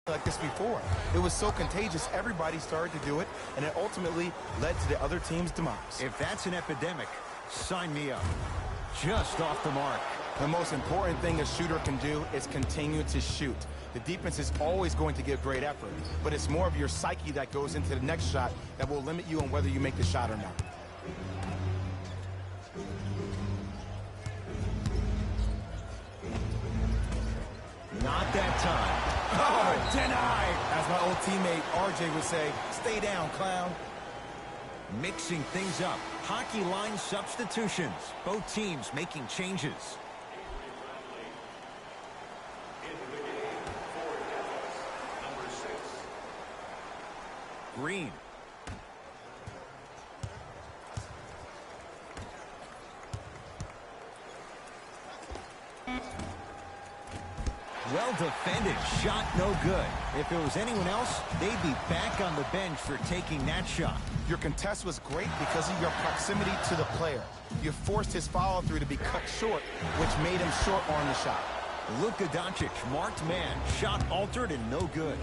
like this before. It was so contagious, everybody started to do it, and it ultimately led to the other team's demise. If that's an epidemic, sign me up. Just off the mark. The most important thing a shooter can do is continue to shoot. The defense is always going to give great effort, but it's more of your psyche that goes into the next shot that will limit you on whether you make the shot or not. Not that time. Oh, denied. As my old teammate RJ would say, stay down, clown. Mixing things up. Hockey line substitutions. Both teams making changes. Green. Well defended. Shot no good. If it was anyone else, they'd be back on the bench for taking that shot. Your contest was great because of your proximity to the player. You forced his follow-through to be cut short, which made him short on the shot. Luka Doncic, marked man. Shot altered and no good.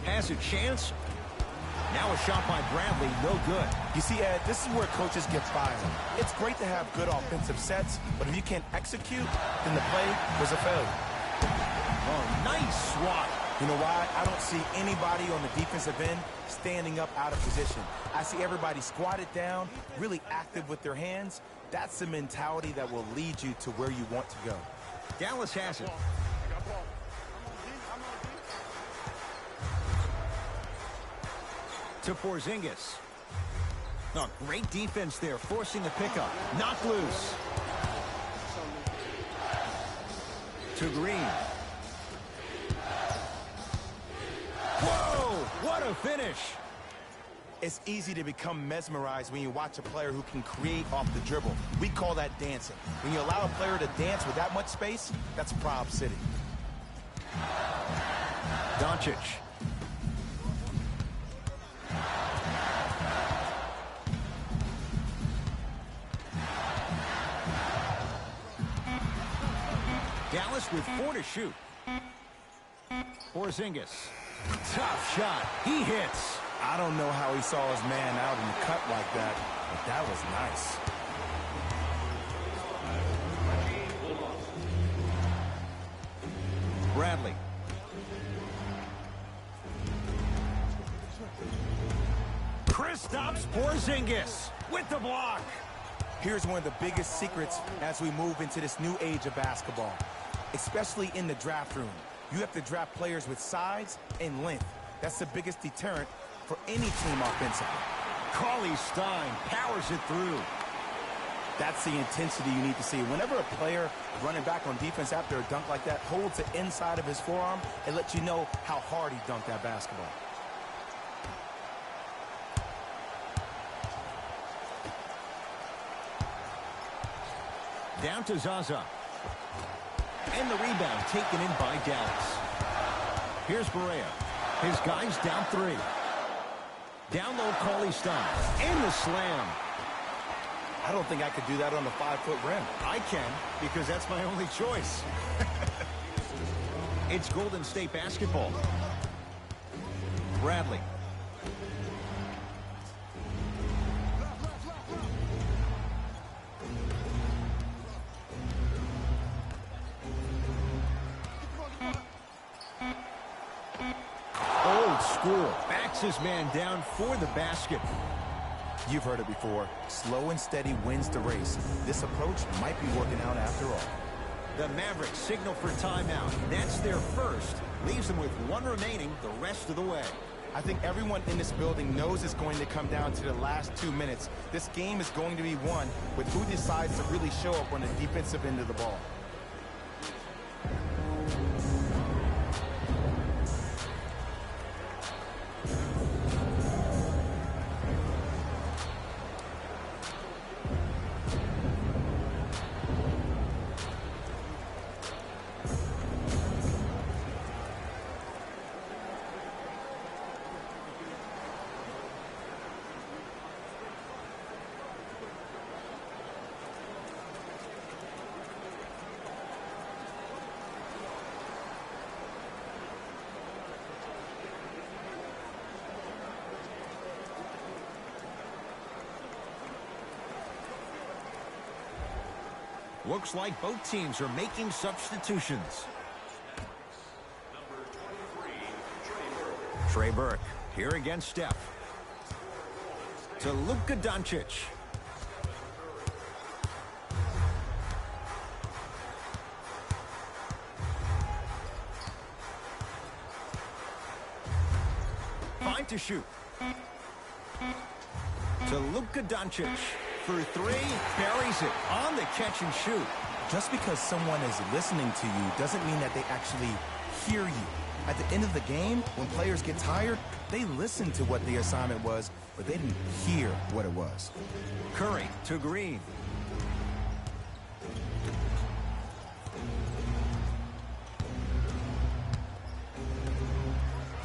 Has a chance. Now a shot by Bradley, no good. You see, Ed, this is where coaches get fired. It's great to have good offensive sets, but if you can't execute, then the play was a failure. Oh, nice swat. You know why? I don't see anybody on the defensive end standing up out of position. I see everybody squatted down, really active with their hands. That's the mentality that will lead you to where you want to go. Dallas has it. To Porzingis. Oh, great defense there, forcing the pickup. Knocked loose. To Green. Whoa! What a finish! It's easy to become mesmerized when you watch a player who can create off the dribble. We call that dancing. When you allow a player to dance with that much space, that's Prob City. Doncic. Dallas with 4 to shoot. Porzingis. Tough shot. He hits. I don't know how he saw his man out in the cut like that, but that was nice. Bradley. Kristaps Porzingis with the block. Here's one of the biggest secrets as we move into this new age of basketball, especially in the draft room. You have to draft players with size and length. That's the biggest deterrent for any team offensively. Cauley-Stein powers it through. That's the intensity you need to see. Whenever a player running back on defense after a dunk like that holds the inside of his forearm, it lets you know how hard he dunked that basketball. Down to Zaza. And the rebound taken in by Dallas. Here's Barea. His guys down 3. Down low, Cauley-Stein. And the slam. I don't think I could do that on the 5-foot rim. I can, because that's my only choice. It's Golden State basketball. Bradley. Old school. Backs his man down for the basket. You've heard it before. Slow and steady wins the race. This approach might be working out after all. The Mavericks signal for timeout. That's their first. Leaves them with one remaining the rest of the way. I think everyone in this building knows it's going to come down to the last 2 minutes. This game is going to be won with who decides to really show up on the defensive end of the ball. Looks like both teams are making substitutions. Number 23, Trey Burke here against Steph. To Luka Doncic. Fine to shoot. To Luka Doncic. For three, buries it on the catch and shoot. Just because someone is listening to you doesn't mean that they actually hear you. At the end of the game, when players get tired, they listen to what the assignment was, but they didn't hear what it was. Curry to Green.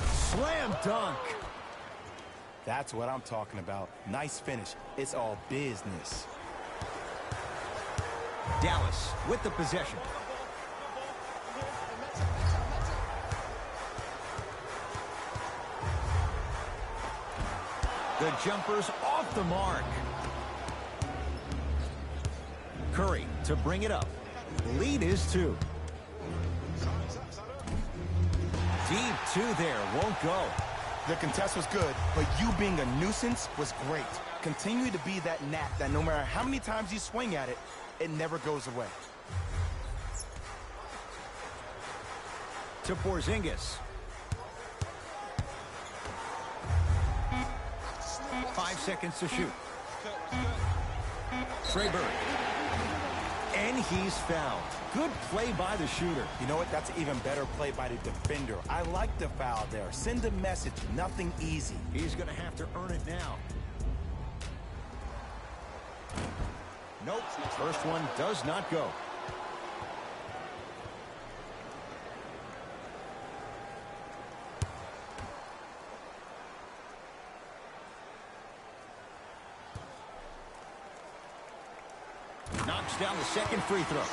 Slam dunk. That's what I'm talking about. Nice finish. It's all business. Dallas with the possession. The jumper's off the mark. Curry to bring it up. Lead is 2. Deep 2 there. Won't go. The contest was good, but you being a nuisance was great. Continue to be that gnat that no matter how many times you swing at it, it never goes away. To Porzingis. 5 seconds to shoot. Trey Burke. And he's fouled. Good play by the shooter. You know what? That's an even better play by the defender. I like the foul there. Send a message. Nothing easy. He's going to have to earn it now. Nope. First one does not go. Knocks down the second free throw.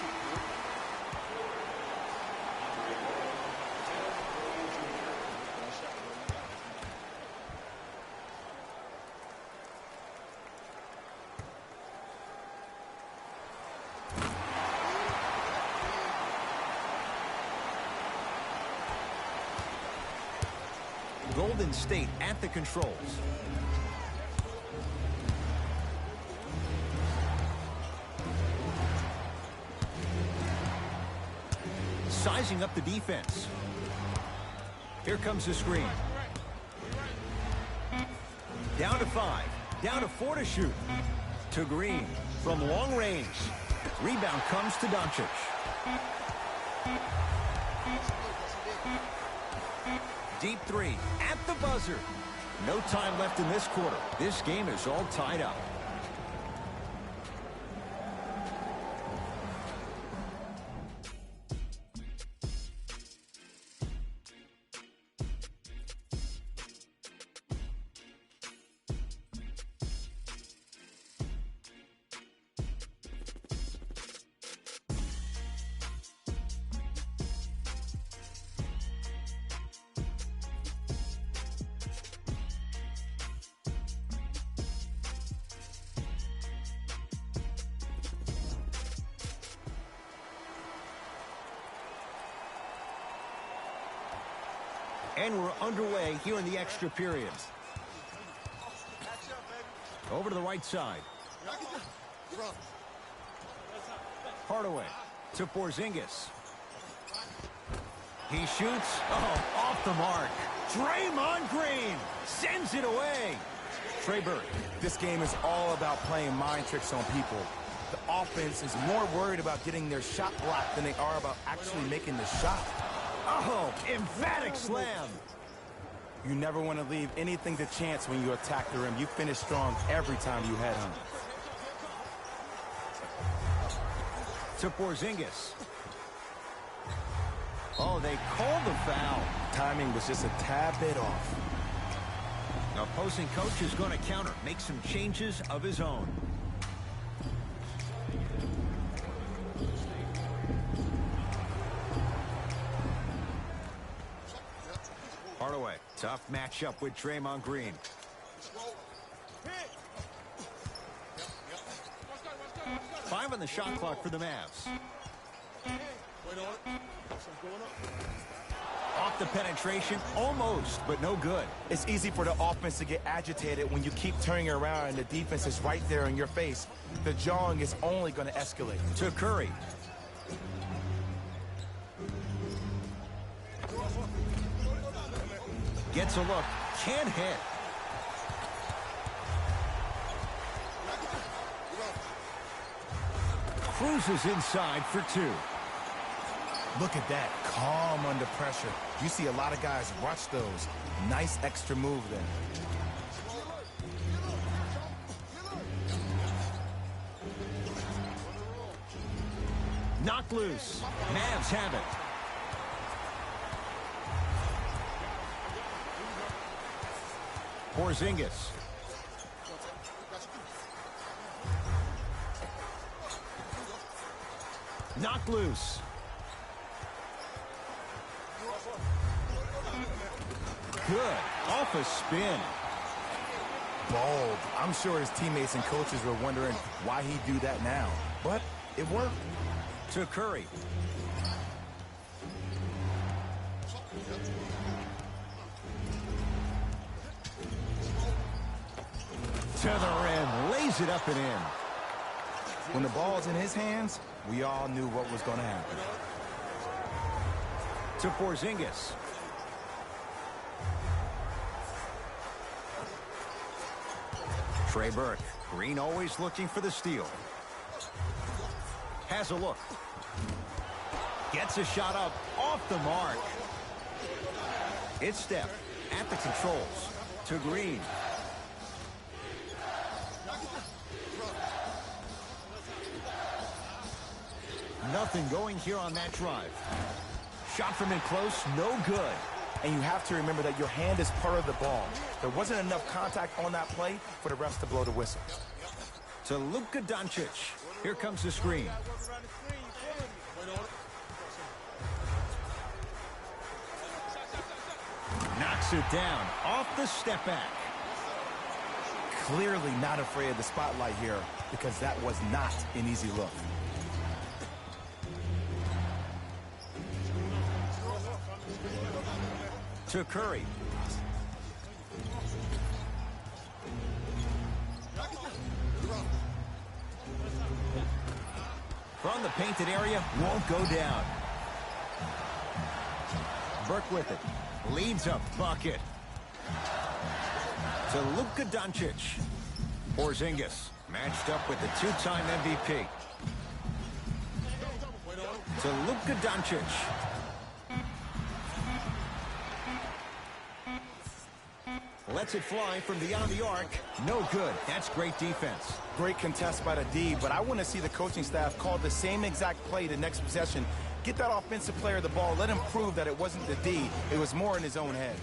Golden State at the controls. Sizing up the defense. Here comes the screen. Down to 5. Down to 4 to shoot. To Green from long range. Rebound comes to Doncic. Deep 3 at the buzzer. No time left in this quarter. This game is all tied up. And we're underway here in the extra period. Over to the right side. Hardaway. To Porzingis. He shoots. Oh, off the mark. Draymond Green sends it away. Trey Burke. This game is all about playing mind tricks on people. The offense is more worried about getting their shot blocked than they are about actually making the shot. Oh, emphatic slam. You never want to leave anything to chance when you attack the rim. You finish strong every time you head home. To Porzingis. Oh, they called the foul. Timing was just a tad bit off. The opposing coach is going to counter, make some changes of his own. Hardaway, tough matchup with Draymond Green. 5 on the shot clock for the Mavs. Off the penetration, almost, but no good. It's easy for the offense to get agitated when you keep turning around and the defense is right there in your face. The jawing is only going to escalate. To Curry. Gets a look, can't hit. Cruises inside for 2. Look at that, calm under pressure. You see a lot of guys rush those. Nice extra move there. Knocked loose. Mavs have it. Porzingis. Knocked loose. Good. Off a spin. Bold. I'm sure his teammates and coaches were wondering why he'd do that now. But it worked. To Curry. To the rim. Lays it up and in. When the ball's in his hands, we all knew what was going to happen. To Porzingis. Trey Burke. Green always looking for the steal. Has a look. Gets a shot up off the mark. It's Steph at the controls. To Green. Nothing going here on that drive. Shot from in close, no good. And you have to remember that your hand is part of the ball. There wasn't enough contact on that play for the refs to blow the whistle. To Luka Doncic. Here comes the screen. Knocks it down off the step back. Clearly not afraid of the spotlight here because that was not an easy look. To Curry. From the painted area, won't go down. Burke with it. Leads a bucket. To Luka Doncic. Porzingis matched up with the 2-time MVP. To Luka Doncic. Lets it fly from beyond the arc. No good. That's great defense. Great contest by the D, but I want to see the coaching staff call the same exact play the next possession. Get that offensive player the ball. Let him prove that it wasn't the D. It was more in his own head.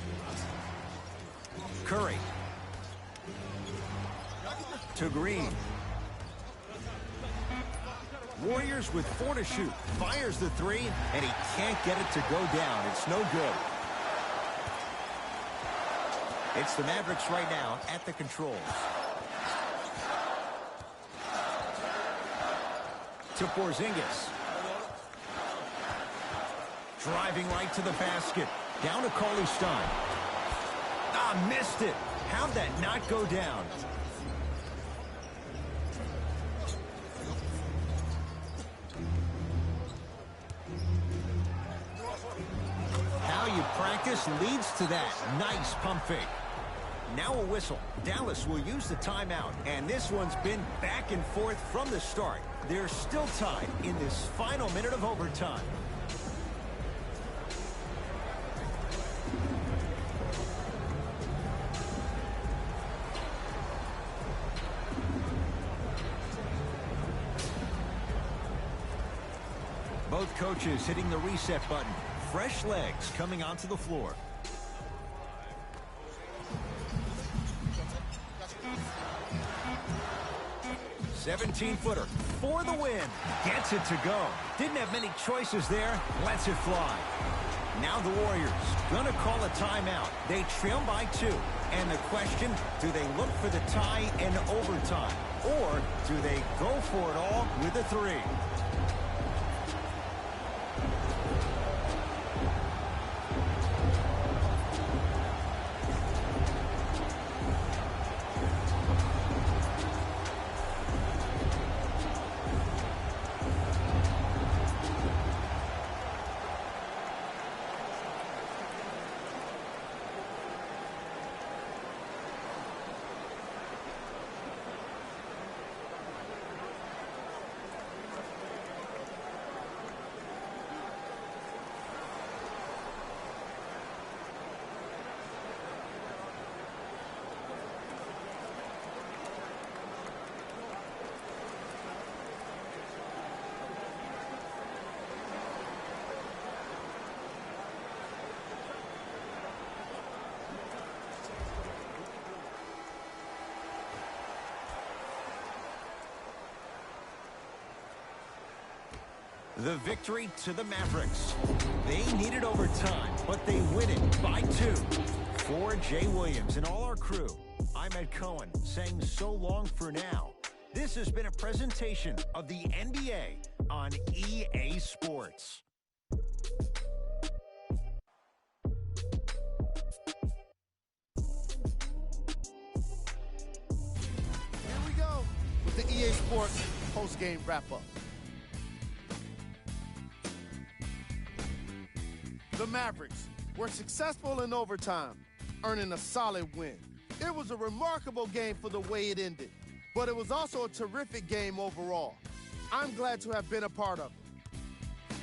Curry. To Green. Warriors with 4 to shoot. Fires the 3, and he can't get it to go down. It's no good. It's the Mavericks right now at the controls. To Porzingis. Driving right to the basket. Down to Cauley-Stein. Ah, missed it. How'd that not go down? Practice leads to that. Nice pump fake. Now a whistle. Dallas will use the timeout, and this one's been back and forth from the start. They're still tied in this final minute of overtime. Both coaches hitting the reset button. Fresh legs coming onto the floor. "17-footer for the win. Gets it to go. Didn't have many choices there. Lets it fly. Now the Warriors gonna call a timeout. They trail by 2. And the question, do they look for the tie in overtime? Or do they go for it all with a 3? The victory to the Mavericks. They needed overtime, but they win it by 2. For Jay Williams and all our crew, I'm Ed Cohen saying so long for now. This has been a presentation of the NBA on EA Sports. Here we go with the EA Sports post-game wrap-up. The Mavericks were successful in overtime, earning a solid win. It was a remarkable game for the way it ended, but it was also a terrific game overall. I'm glad to have been a part of it.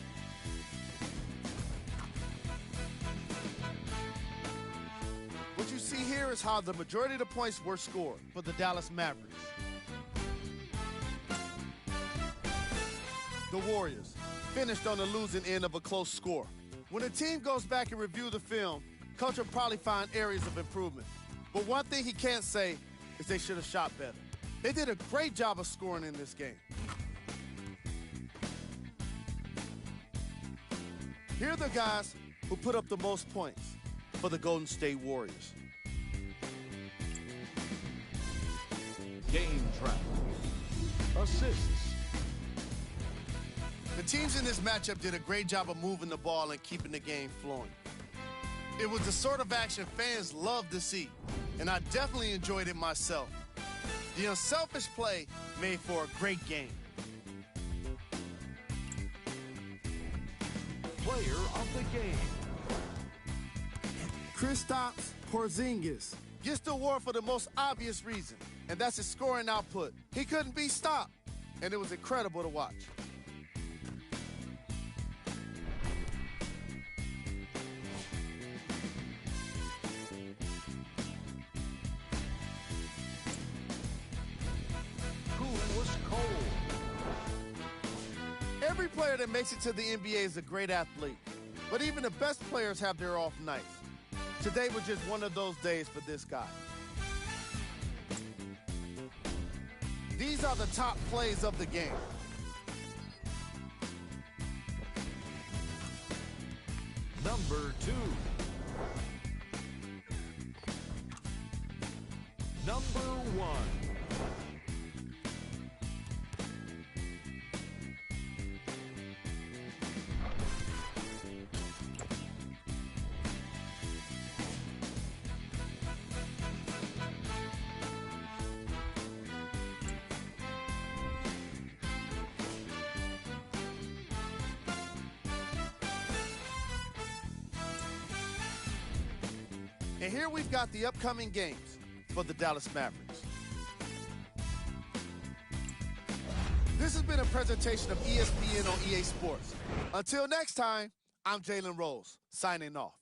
What you see here is how the majority of the points were scored for the Dallas Mavericks. The Warriors finished on the losing end of a close score. When a team goes back and review the film, coach will probably find areas of improvement. But one thing he can't say is they should have shot better. They did a great job of scoring in this game. Here are the guys who put up the most points for the Golden State Warriors. Game track. Assists. The teams in this matchup did a great job of moving the ball and keeping the game flowing. It was the sort of action fans love to see, and I definitely enjoyed it myself. The unselfish play made for a great game. Player of the game. Kristaps Porzingis gets the award for the most obvious reason, and that's his scoring output. He couldn't be stopped, and it was incredible to watch. Every player that makes it to the NBA is a great athlete, but even the best players have their off nights. Today was just one of those days for this guy. These are the top plays of the game. Number 2. Number 1. And here we've got the upcoming games for the Dallas Mavericks. This has been a presentation of ESPN on EA Sports. Until next time, I'm Jalen Rose, signing off.